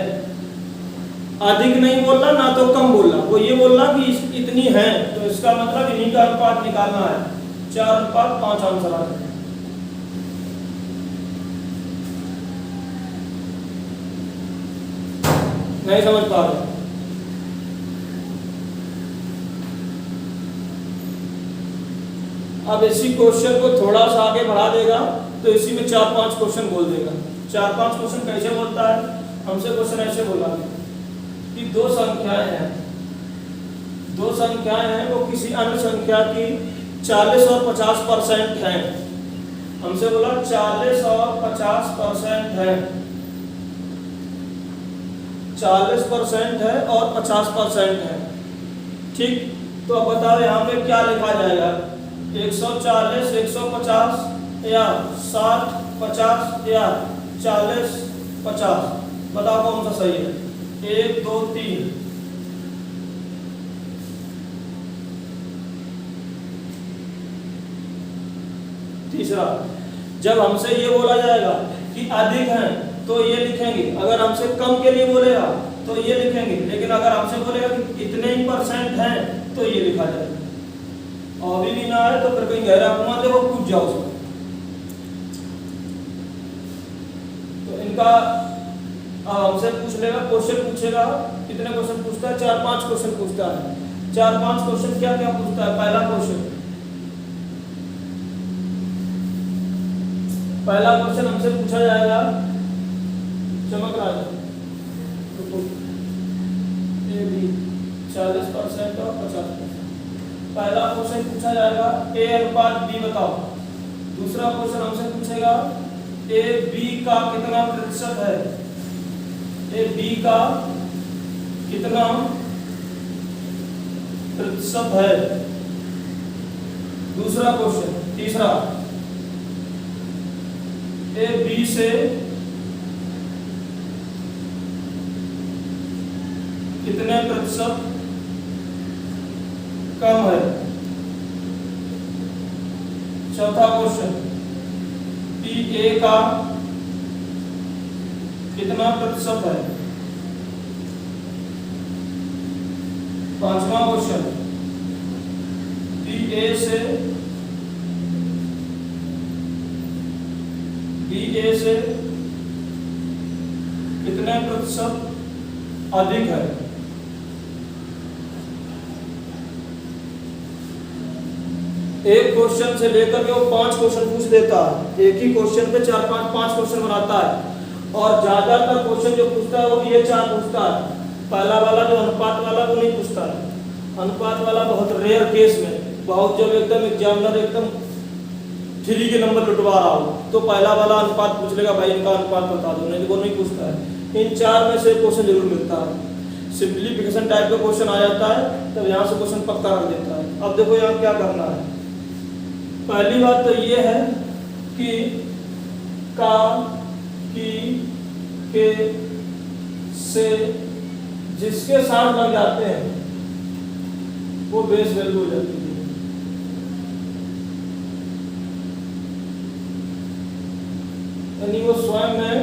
अधिक नहीं बोलना ना तो कम बोलना, वो ये बोलना कि इतनी है, तो इसका मतलब इन्हीं का अनुपात निकालना है। 4:5 आंसर आ जाएगा। नहीं समझ पा रहे? अब इसी क्वेश्चन को थोड़ा सा आगे बढ़ा देगा तो इसी में 4-5 क्वेश्चन बोल देगा। 4-5 क्वेश्चन कैसे बोलता है? हमसे क्वेश्चन ऐसे बोला कि दो संख्याएं हैं वो किसी अन्य संख्या की 40 और 50% है। हमसे बोला 40 और 50% है, 40% है और 50% है। ठीक, तो अब बताओ यहाँ पे क्या लिखा जाएगा? 140, 150 या 60, 50 या 40, 50? बताओ कौन सा सही है? 1, 2, 3। तीसरा, जब हमसे ये बोला जाएगा कि अधिक है तो ये लिखेंगे, अगर हमसे कम के लिए बोलेगा तो ये लिखेंगे, लेकिन अगर हमसे बोलेगा कि इतने ही % है तो ये लिखा जाएगा। और अभी भी ना आए तो फिर कहीं गहरा कुआं देखो, कूद जाओ उसमें। तो इनका हमसे पूछ लेगा, क्वेश्चन पूछेगा। कितने क्वेश्चन पूछता है? 4-5 क्वेश्चन पूछता है। 4-5 क्वेश्चन क्या क्या पूछता है? पहला क्वेश्चन हमसे पूछा जाएगा, चमक रहा है, 40% और 50%। पहला क्वेश्चन पूछा जाएगा a अनुपात b बताओ। दूसरा क्वेश्चन हमसे पूछेगा a b का कितना प्रतिशत है? a b का कितना प्रतिशत है। दूसरा क्वेश्चन, तीसरा, ए बी से कितने प्रतिशत कम है। चौथा क्वेश्चन, पी ए का कितना प्रतिशत है। पांचवा क्वेश्चन, पी ए से बी ए से कितने प्रतिशत अधिक है। एक क्वेश्चन से लेकर के वो 5 क्वेश्चन पूछ देता है, एक ही क्वेश्चन पे 4-5 क्वेश्चन बनाता है, और ज्यादातर क्वेश्चन जो पूछता है वो ये 4 पूछता है। पहला वाला जो अनुपात वाला वो नहीं पूछता है। अनुपात वाला बहुत रेयर केस में, बहुत जब एकदम एग्जामिनर एकदम फ्री के नंबर लुटवा रहा हो तो पहला वाला अनुपात पूछ लेगा, भाई इनका अनुपात बता दो, नहीं तो वो नहीं पूछता है। इन 4 में से क्वेश्चन जरूर मिलता है। सिंप्लीफिकेशन टाइप का क्वेश्चन आ जाता है तब यहाँ से क्वेश्चन पक्का रख देता है। अब देखो यहाँ क्या करना है। पहली बात तो ये है कि का, की, के, से जिसके साथ लग जाते हैं वो बेस वैल्यू हो जाती है। यानी वो स्वयं में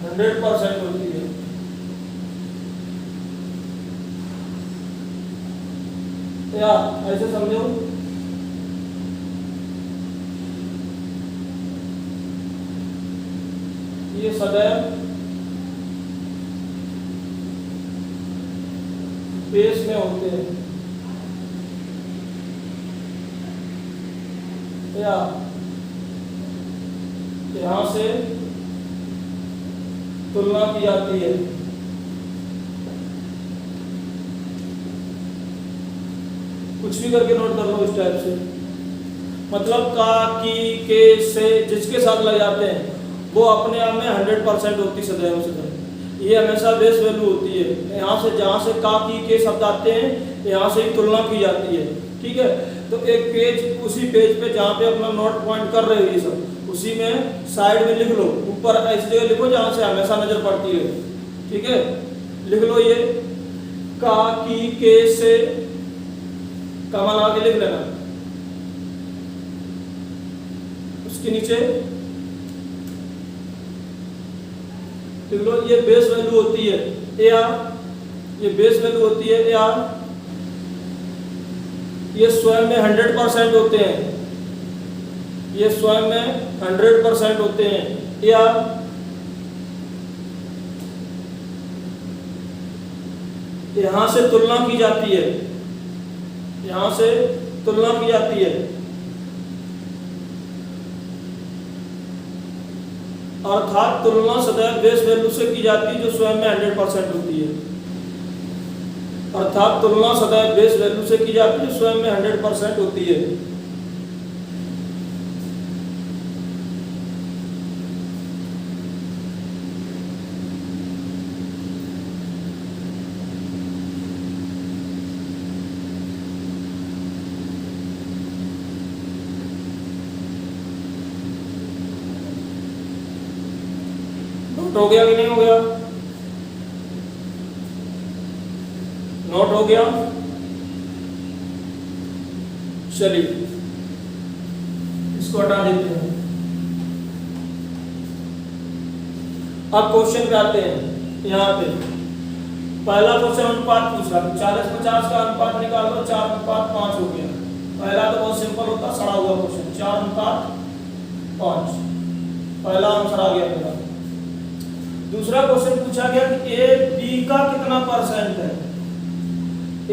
100% होती है। या ऐसे समझो, ये सदैव बेस में होते हैं, या यहां से तुलना की जाती है। कुछ भी करके नोट कर लो इस टाइप से। मतलब का, की, के, से जिसके साथ लग जाते हैं वो अपने आप में 100% होती सदैव सदैव। ये हमेशा बेस वैल्यू होती है। यहाँ से जहाँ से का, की, के शब्द आते हैं यहाँ से ही तुलना की जाती है। ठीक है, तो एक पेज, उसी पेज पे जहाँ पे अपना नोट पॉइंट कर रहे हो ये सब, उसी में साइड में लिख लो, ऊपर ऐसी जगह लिखो जहाँ से हमेशा नजर पड़ती है। ठीक है, लिख लो ये का, की, के, से, कमा लगा के लिख लेना। उसके नीचे लिख लो ये बेस वैल्यू होती है ए आर, ये बेस वैल्यू होती है ए आर। ये स्वयं में 100% होते हैं, ये स्वयं में 100% होते हैं या यहां से तुलना की जाती है, यहां से तुलना की जाती है। अर्थात तुलना सदैव बेस वैल्यू से की जाती है जो स्वयं में 100% होती है। अर्थात तुलना सदैव बेस वैल्यू से की जाती है जो स्वयं में 100% होती है। नोट हो गया कि नहीं हो गया? नोट हो गया? चलिए इसको हटा देते हैं। अब क्वेश्चन पे आते हैं। यहाँ पे पहला क्वेश्चन अनुपात पूछा, 40-50 का अनुपात निकाल लो, 4:5 हो गया। पहला तो बहुत सिंपल होता, सड़ा हुआ क्वेश्चन, 4:5। पहला आंसर आ गया मेरा। दूसरा क्वेश्चन पूछा गया कि ए बी का कितना परसेंट है।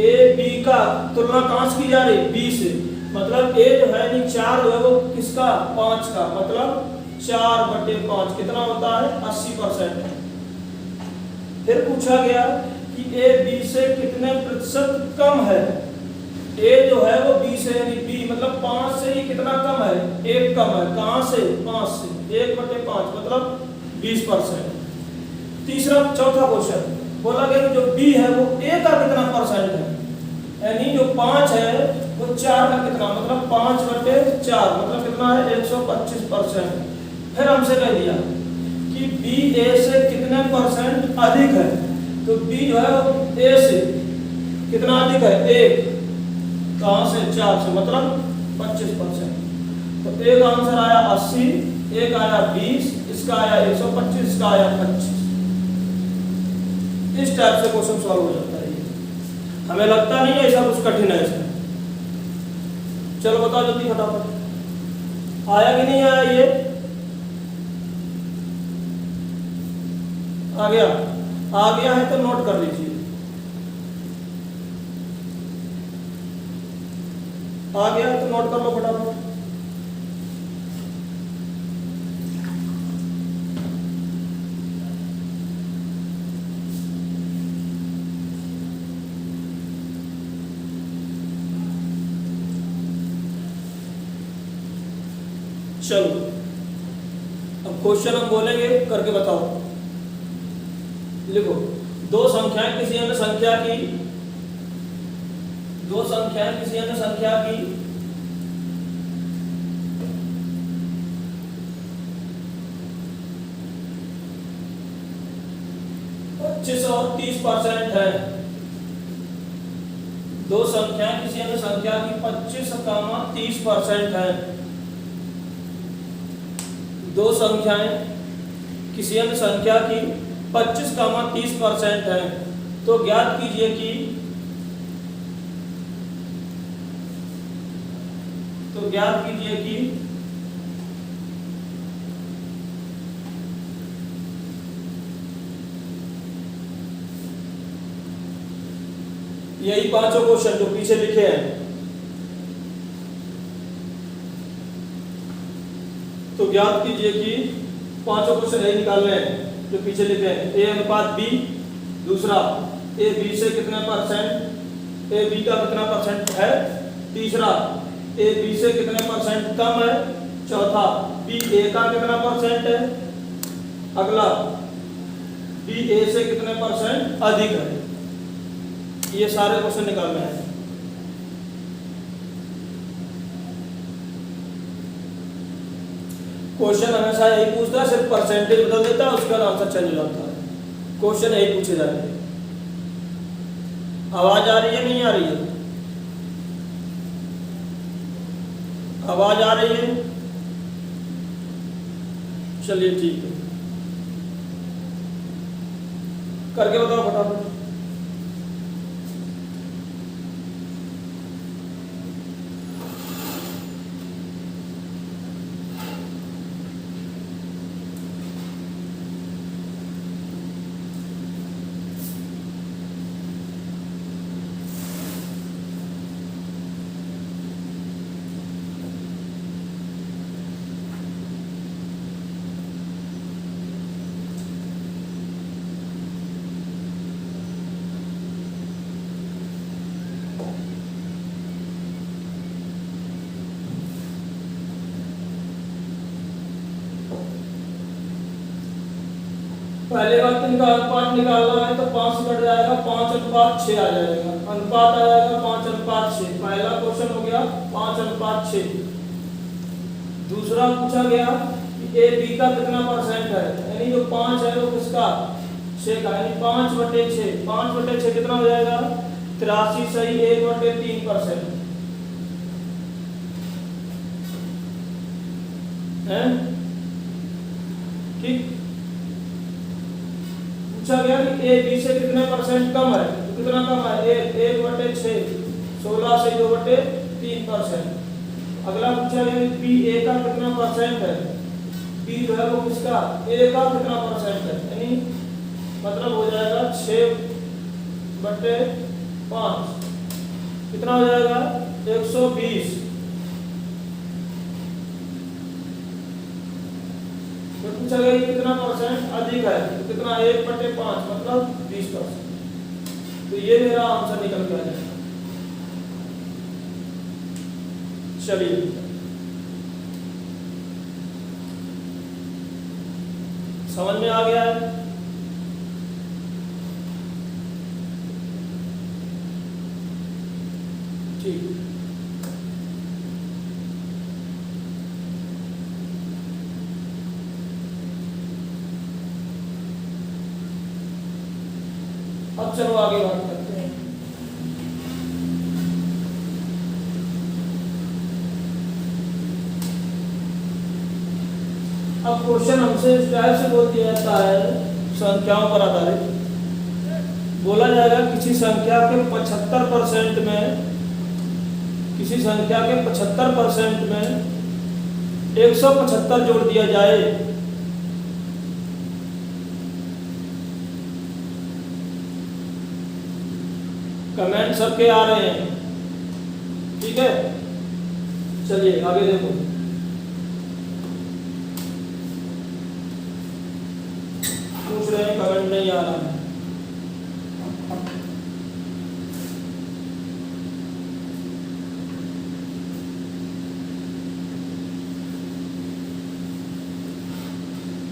ए बी का तुलना कहां से की जा रही? बी से। मतलब ए जो है नहीं 4 जो है वो किसका? 5 का। मतलब 4/5 कितना होता है? 80%। फिर पूछा गया कि ए बी से कितने प्रतिशत कम है। ए जो है वो बी से, यानी बी मतलब 5 से ही कितना कम है? 1 कम है। कहां से? 5 से। 1/5 मतलब 20%। चौथा क्वेश्चन बोला गया कि जो बी है वो ए का कितना परसेंट है, यानी जो 5 है वो 4 का कितना, मतलब 5/4 मतलब कितना है 125%। फिर हमसे कह दिया कि बी ए से कितने परसेंट अधिक है, तो बी जो है वो ए से कितना अधिक है, 1 कहाँ से 4 से, मतलब 25%। तो ए का आंसर आया 80, एक आया 20, इसका आया 125, इसका आया 25। इस टाइप से क्वेश्चन सॉल्व हो जाता है। हमें लगता नहीं है ऐसा कुछ कठिन है इसमें। चलो बताओ जल्दी फटाफट, आया कि नहीं आया ये? आ गया? आ गया है तो नोट कर लीजिए। आ गया है तो नोट कर लो फटाफट। चलो अब क्वेश्चन हम बोलेंगे, करके बताओ। लिखो, दो संख्याएं किसी अन्य संख्या की, दो संख्याएं किसी अन्य संख्या की 25 और 30% है। दो संख्याएं किसी अन्य संख्या की 25, 30% है। दो संख्याएं किसी अन्य संख्या की 25, 30% है। तो ज्ञात कीजिए कि, तो ज्ञात कीजिए कि यही पांचों क्वेश्चन जो पीछे लिखे हैं, तो ज्ञात कीजिए कि पांचों क्वेश्चन यही निकालने हैं जो पीछे लिखे हैं। ए अनुपात बी, दूसरा ए बी से कितने परसेंट, ए बी का कितना परसेंट है, तीसरा ए बी से कितने परसेंट कम है, चौथा बी ए का कितना परसेंट है, अगला बी ए से कितने परसेंट अधिक है। ये सारे क्वेश्चन निकालने हैं। क्वेश्चन हमेशा यही पूछता है, सिर्फ परसेंटेज बदल देता है, उसका आंसर चेंज हो जाता है। क्वेश्चन यही पूछे जाते हैं। आवाज आ रही है, नहीं आ रही है? आवाज आ रही है? चलिए ठीक है, करके बताओ फटाफट। पहले बात इनका अनुपात निकालना है तो 5 से कट जाएगा, 5:6 आ जाएगा। अनुपात आ जाएगा 5:6। पहला क्वेश्चन हो गया 5:6। दूसरा पूछा गया कि ए बी का कितना परसेंट है, यानी जो 5 है वो किसका, 6 का, यानी 5/6। 5/6 कितना हो जाएगा, 83 सही 1/3% है। ठीक, पूछा गया कि ए बी से कितने परसेंट कम है, तो कितना कम है, 1/6, 16 से 2/3%। अगला पूछा गया कि बी ए का कितना परसेंट है, बी जो है वो किसका, ए का कितना परसेंट है, यानी मतलब हो जाएगा 6/5, कितना हो जाएगा 120। तो पूछा गया कि कितना परसेंट अधिक है, तो कितना 1/5 मतलब 20%। तो ये मेरा आंसर निकल गया है। चलिए समझ में आ गया है? ठीक। अब चलो आगे बात करते हैं। अब क्वेश्चन हमसे इस टाइप से बोल दिया जाता है, संख्याओं पर आधारित बोला जाएगा किसी संख्या के 75% में, किसी संख्या के 75% में 175 जोड़ दिया जाए, कमेंट सबके आ रहे हैं, ठीक है। चलिए आगे देखो, पूछ रहे हैं कमेंट नहीं आ रहा है।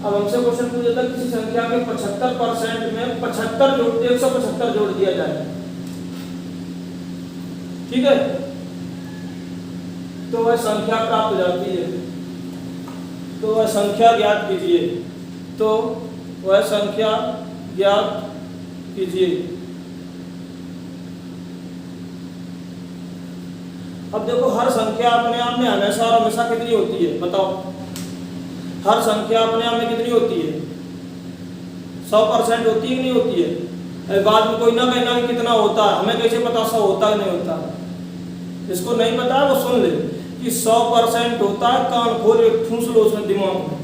अब हमसे क्वेश्चन पूछ देता है किसी संख्या के 75% में 175 जोड़ दिया जाए, ठीक है, तो वह संख्या प्राप्त हो जाती है। तो वह संख्या ज्ञात कीजिए, तो वह संख्या ज्ञात कीजिए। अब देखो हर संख्या अपने आप में हमेशा और हमेशा कितनी होती है, बताओ। हर संख्या अपने आप में कितनी होती है, 100% होती है कि नहीं होती है। बाद में कोई ना कहना कि कितना होता है, हमें कैसे पता 100 होता है नहीं होता। इसको नहीं पता है वो सुन ले कि 100% होता है, कान खोल के ठूंस लो उसमें दिमाग में,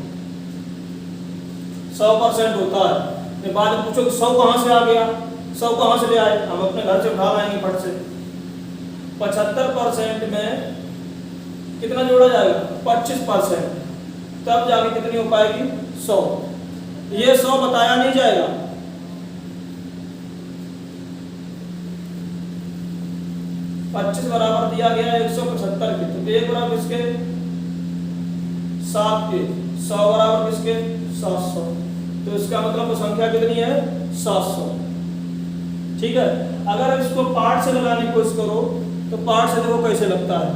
100% होता है। बाद में पूछो 100 कहाँ से आ गया, 100 कहाँ से ले आए, हम अपने घर से उठा लाएंगे फट से। 75% में कितना जोड़ा जाएगा, 25%, तब जाके कितनी हो पाएगी, 100। ये 100 बताया नहीं जाएगा, पच्चीस बराबर दिया गया 175 के, तो 1 बराबर किसके, 7 के, 100 बराबर किसके, 700। तो इसका मतलब संख्या कितनी है, 700, ठीक है। अगर इसको पार्ट से लगाने की कोशिश करो तो पार्ट से देखो कैसे लगता है।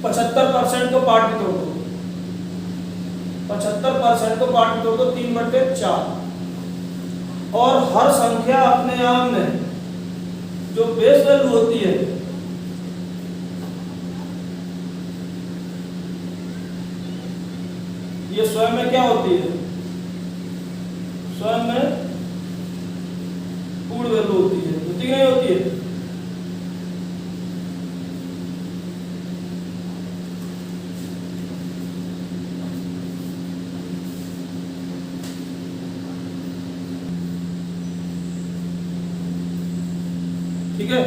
75% को पार्ट में तोड़ दो, 75% को पार्ट में तोड़ दो 3/4, और हर संख्या अपने आप में जो बेस वैल्यू होती है, ये स्वयं में क्या होती है, स्वयं में पूर्ण वैल्यू होती है, होती नहीं होती है। ठीक है,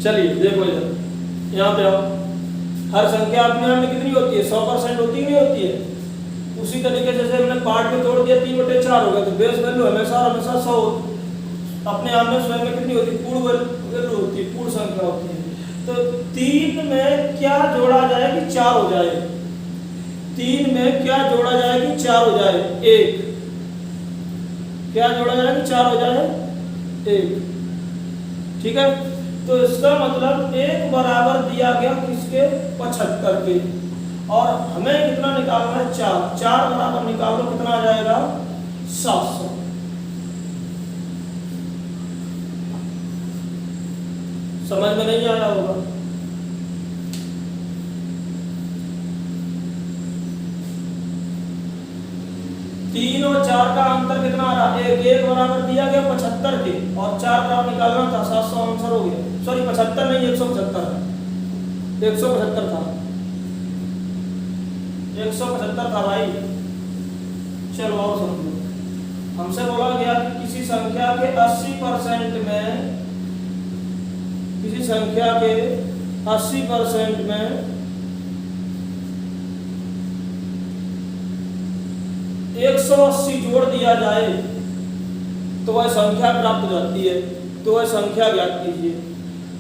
चलिए देखो इधर, यहाँ पे आओ। हर संख्या अपने आप में कितनी होती है, 100% होती है नहीं होती है। उसी तरीके से हमने पार्ट में तोड़ दिया 3/4 हो गया, तो बेस वैल्यू हमेशा हमेशा 100 अपने आप में स्वयं में कितनी होती है, पूर्ण वैल्यू होती है, पूर्ण संख्या होती है। तो 3 में क्या जोड़ा जाए कि 4 हो जाए, 3 में क्या जोड़ा जाए कि 4 हो जाए, 1, क्या जोड़ा जाए कि 4 हो जाए, 1, ठीक है। तो इसका मतलब 1 बराबर दिया गया किसके, 75 के, और हमें कितना निकालना है, 4 बराबर निकालो कितना आ जाएगा, 700। समझ में नहीं आया होगा। तीन और 4 का अंतर कितना आ रहा है, 1 बराबर दिया गया 75 के, और 4 बराबर निकालना था, 700 आंसर हो गया। सॉरी 75 नहीं, 175 था, 175 था भाई। चलो और समझो, हमसे बोला गया कि किसी संख्या के 80% में, किसी संख्या के 80% में 180 जोड़ दिया जाए तो वह संख्या प्राप्त हो जाती है। तो वह संख्या ज्ञात कीजिए।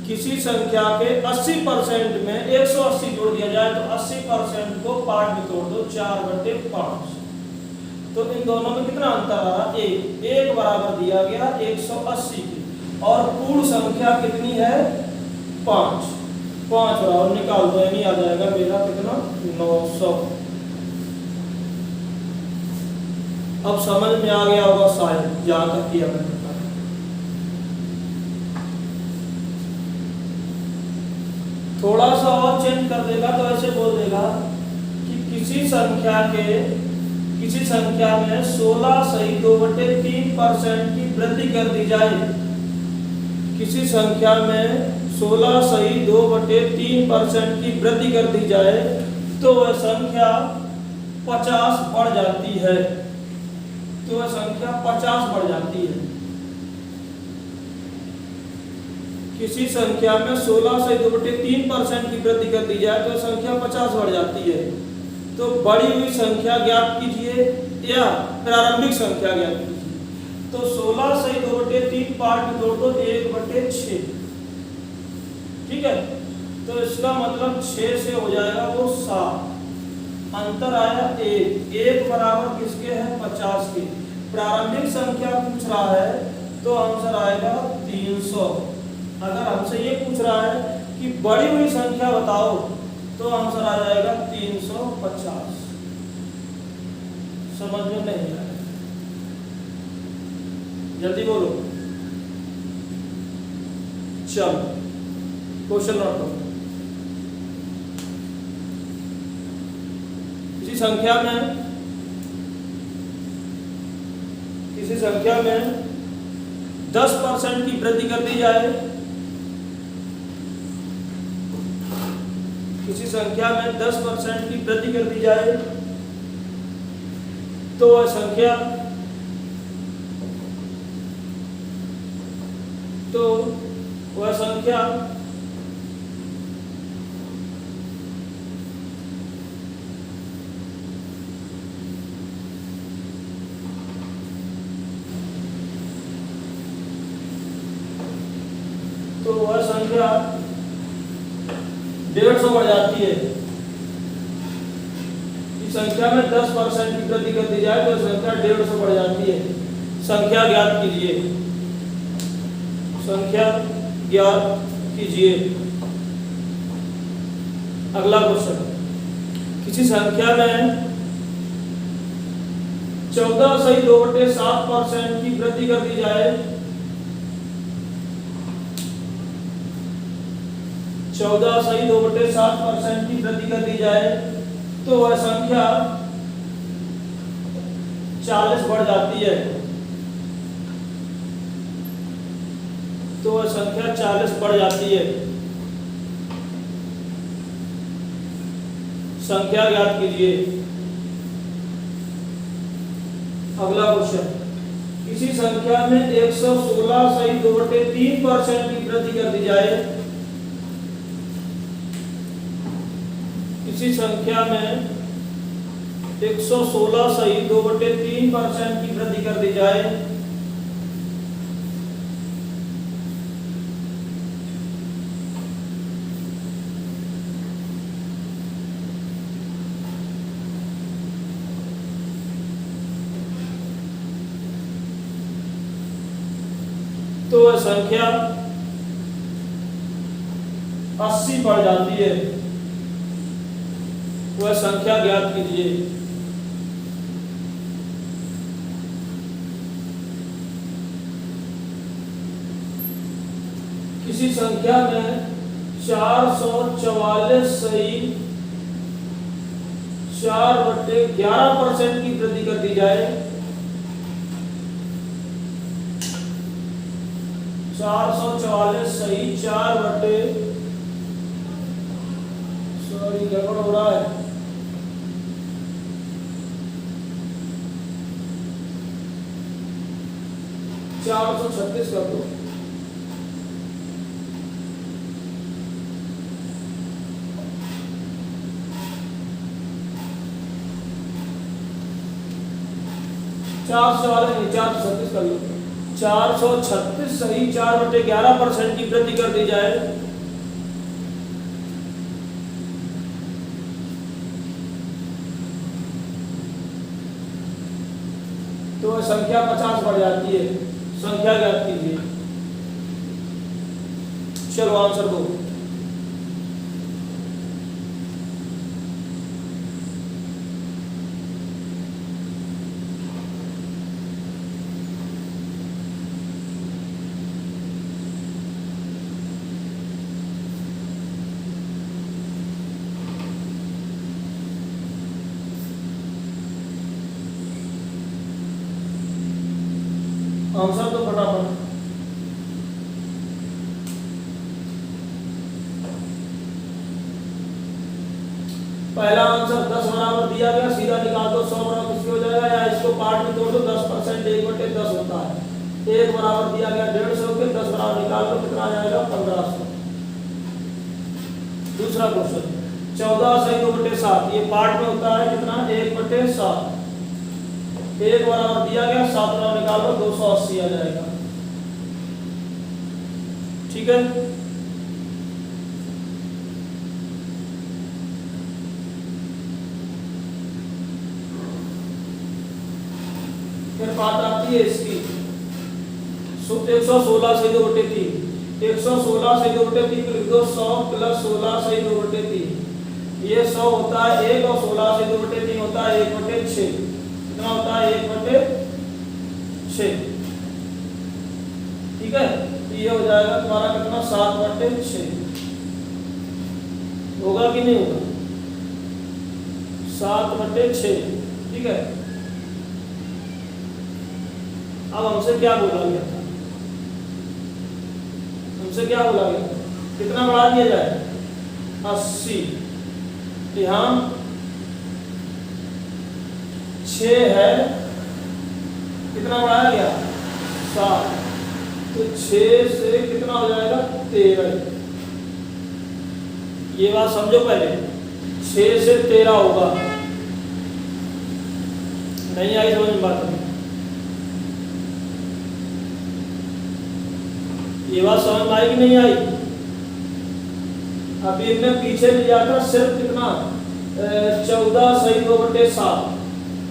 किसी संख्या के 80% में 180 जोड़ दिया जाए तो 80% को पार्ट में तोड़ दो, 4/5। तो इन दोनों में कितना अंतर आ रहा, 1 बराबर दिया गया 180 के, और पूर्ण संख्या कितनी है 5 5 और निकाल दो, यानी आ जाएगा मेरा कितना 900। अब समझ में आ गया होगा शायद, जहां तक किया मैंने। थोड़ा सा और चेंज कर देगा तो ऐसे बोल देगा कि किसी संख्या में 16 सही 2/3% की वृद्धि कर दी जाए। किसी संख्या में 16 सही 2/3% की वृद्धि कर दी जाए तो वह संख्या 50 बढ़ जाती है। तो वह संख्या 50 बढ़ जाती है। किसी संख्या में 16 से 2/3% की वृद्धि कर दी जाए तो संख्या 50 बढ़ जाती है। तो बढ़ी हुई संख्या ज्ञात कीजिए या प्रारंभिक संख्या ज्ञात कीजिए। तो 16 से 2/3 पार्ट तोड़ दो 1/6, ठीक है। तो इसका मतलब 6 से हो जाएगा वो 7, अंतर आया 1 बराबर किसके है 50 के। प्रारंभिक संख्या पूछ रहा है तो आंसर आएगा 300। अगर हमसे ये पूछ रहा है कि बड़ी हुई संख्या बताओ तो आंसर आ जाएगा 350। समझ में नहीं आया, जल्दी बोलो। चलो क्वेश्चन नोट करो। किसी संख्या में 10% की वृद्धि कर दी जाए। किसी संख्या में 10% की वृद्धि कर दी जाए तो वह संख्या तो वह संख्या 150 बढ़ जाती है। इस संख्या में 10% की वृद्धि कर दी जाए तो संख्या 150 बढ़ जाती है। संख्या ज्ञात कीजिए। संख्या ज्ञात कीजिए। अगला क्वेश्चन, किसी संख्या में 14 सही 2/7% की वृद्धि कर दी जाए। 14 सही 2/7% की वृद्धि कर दी जाए तो वह संख्या 40 बढ़ जाती है। तो वह संख्या 40 बढ़ जाती है। संख्या ज्ञात कीजिए। अगला क्वेश्चन, किसी संख्या में 116 सही 2/3% की वृद्धि कर दी जाए। किसी संख्या में 116 सही 2/3% की वृद्धि कर दी जाए तो वह संख्या 80 बढ़ जाती है। वह संख्या ज्ञात कीजिए। किसी संख्या में 444 सही 4/11% की वृद्धि कर दी जाए। 444 सही 4/, सॉरी गड़बड़ हो रहा है, 436 कर दो। चार सौ वाले नहीं 436 कर लो। 436 सही 4/11% की वृद्धि कर दी जाए तो संख्या 50 बढ़ जाती है। संख्या ज्ञात कीजिए। चलो आंसर दो। आंसर तो फटाफट। पहला आंसर 10 बराबर दिया गया, सीधा निकाल दो 100 बराबर किसके हो जाएगा, या इसको पार्ट में तोड़ दो। 10% 1/10 होता है। 1 बराबर दिया गया 150 के, 10 बराबर निकाल दो कितना आ जाएगा 1500। दूसरा क्वेश्चन 14 सही 2/7, ये पार्ट में होता है कितना 1/7। 1 बराबर दिया गया 7 बराबर निकाल दो 280 आ जाएगा। ठीक है, फिर बात आती है इसकी 116 सही 2/3। 116 सही 2/3 को लिख दो 100 + 16 सही 2/3। ये 100 होता है 1 और 16 सही 2/3 होता है 1/6। कितना होता है 1/6। ठीक है, तो ये हो जाएगा तुम्हारा कितना 7/6 होगा कि नहीं होगा, 7/6। ठीक है, अब हमसे क्या बोला गया था, हमसे क्या बोला गया, कितना बढ़ा दिया जाए 80। यहाँ 6 है, कितना बढ़ाया गया 7, तो 6 से कितना हो जाएगा 13। ये बात समझो पहले, 6 से 13 होगा। नहीं आई समझ में बात, ये बात समझ में आई कि नहीं आई। अभी हमने पीछे लिया था सिर्फ कितना 14 सही 2/7,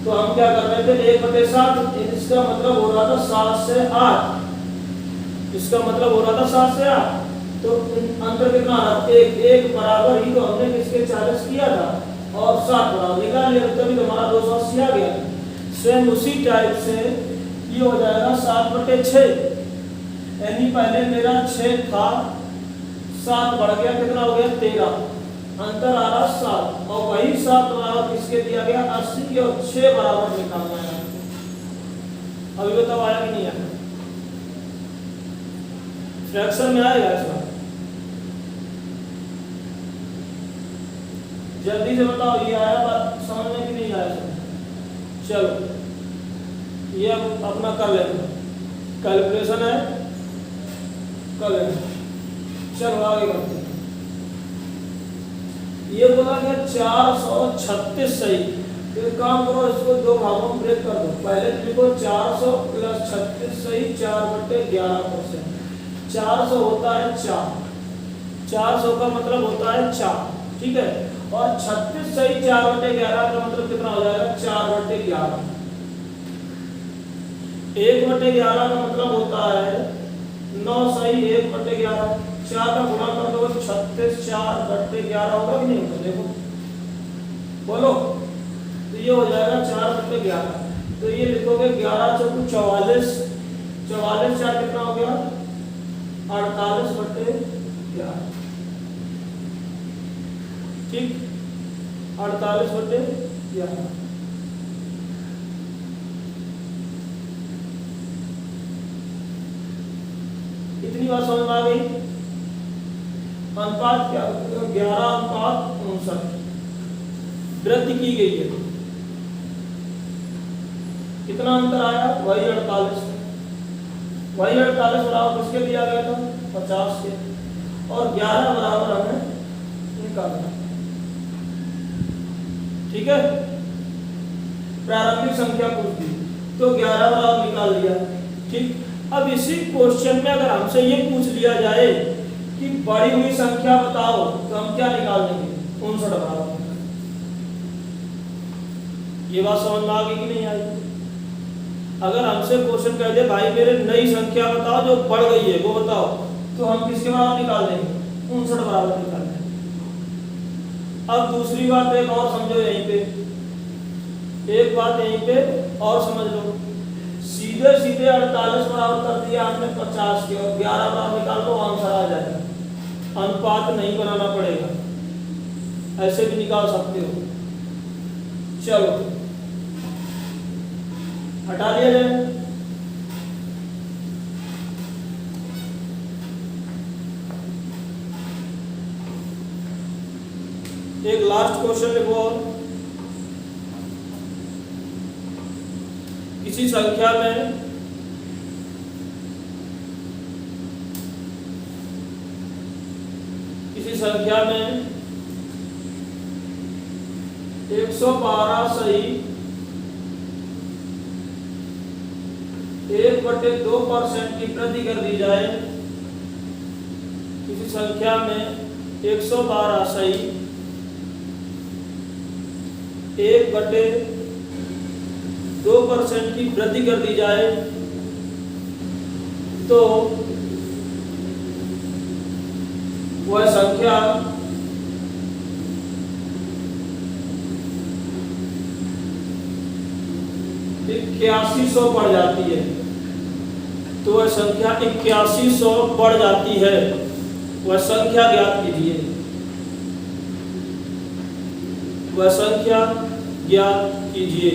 तो हम क्या कर रहे थे 1/7, इसका मतलब हो रहा था 7 से 8, इसका मतलब हो रहा था 7 से 8, तो अंतर कितना आ रहा, 1 बराबर ही तो हमने किसके 40 किया था और 7 बराबर निकाल लिया, तभी तो हमारा 280 आ गया। सेम उसी टाइप से ये हो जाएगा 7/6, यानी पहले मेरा 6 था 7 बढ़ गया कितना हो गया 13, अंतर आ रहा 7, और वही 7 बराबर किसके दिया गया 80 के, और 6 बराबर निकालना है। अभी बताओ आया कि नहीं आया, फ्रैक्शन में आएगा इस बार, जल्दी से बताओ ये आया बात समझ में कि नहीं आया। चलो ये अब अपना कर लेते, कैलकुलेशन है कर लेते। चलो आगे बढ़ते हैं। ये बोला गया 436 सही, तो एक काम करो इसको 2 भागों में ब्रेक कर दो। पहले लिखो 400 + 36 सही 4/11%। 400 होता है 4, 400 का मतलब होता है 4, ठीक है, और 36 सही 4/11 का मतलब कितना हो जाएगा 4/11। 1/11 का मतलब होता है 9 सही 1/11, 4 का गुणा कर दो 36 4/11 होगा कि नहीं होगा, देखो बोलो, तो ये हो जाएगा 4/11। तो ये लिखोगे 11 चौको 44, 44 4 कितना हो गया 48/11, ठीक 48/11। इतनी बात समझ में आ गई। अनुपात क्या 11:59 वृद्धि की गई है, कितना अंतर आया वही 48, वही 48 बराबर किसके दिया गया था 50 के, और 11 बराबर हमें निकालना, ठीक है। प्रारंभिक संख्या पूछ दी तो 11 बराबर निकाल लिया, ठीक। अब इसी क्वेश्चन में अगर हमसे ये पूछ लिया जाए कि बड़ी हुई संख्या बताओ, तो हम क्या निकाल देंगे 59 बराबर। ये बात समझ में आ गई कि नहीं आई। अगर हमसे क्वेश्चन कह दे भाई मेरे नई संख्या बताओ जो बढ़ गई है वो बताओ, तो हम किसके बराबर निकाल देंगे, 59 बराबर निकाल देंगे। अब दूसरी बात एक और समझो यहीं पे, एक बात यहीं पे और समझ लो, सीधे सीधे 48 बराबर कर दिया हमने 50 के, और 11 बराबर निकाल लो, आंसर आ जाएगा। अनुपात नहीं बनाना पड़ेगा, ऐसे भी निकाल सकते हो। चलो हटा दिया जाए। एक लास्ट क्वेश्चन लिखो, और किसी संख्या में किसी संख्या में 112 सही 1/2% की वृद्धि कर दी जाए। किसी संख्या में 112 सही 1/2% की वृद्धि कर दी जाए तो वह संख्या इक्यासी सौ बढ़ जाती है। तो वह संख्या 8100 बढ़ जाती है, वह संख्या ज्ञात कीजिए, वह संख्या ज्ञात कीजिए।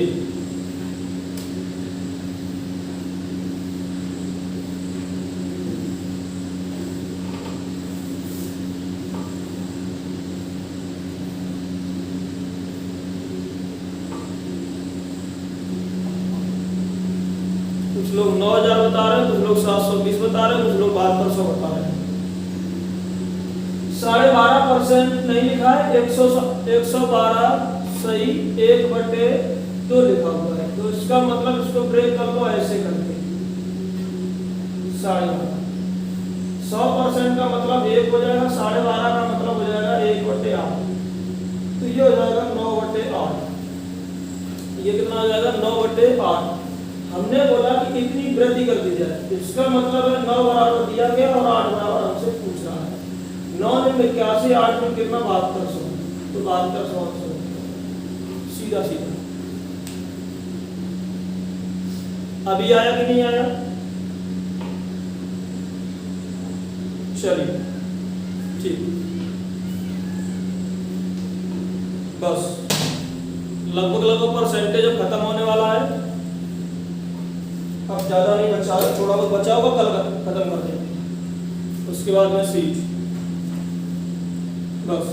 कुछ लोग 9000 बता रहे हैं, कुछ लोग 720 बता रहे हैं, कुछ लोग 7200 बता रहे हैं। 12.5% नहीं लिखा है, 112 सही 1/2 लिखा हुआ है। तो इसका मतलब इसको ब्रेक कर लो ऐसे करके, 12.5 100% का मतलब 1 हो जाएगा, 12.5 का मतलब हो जाएगा 1/8। तो ये हो जाएगा 9/8। ये कितना हो जाएगा, 9/8। हमने बोला कि इतनी वृद्धि कर दी जाए, इसका मतलब है 9 बराबर दिया गया और 8 बराबर हमसे पूछ रहा है। 9 में 81, 8 में कितना 7200, तो 7200 सीधा सीधा। अभी आया कि नहीं आया? चलिए ठीक, बस लगभग परसेंटेज अब खत्म होने वाला है। अब ज्यादा नहीं बचा, थोड़ा बहुत बचा होगा, कल खत्म कर देंगे, उसके बाद में सीट बस।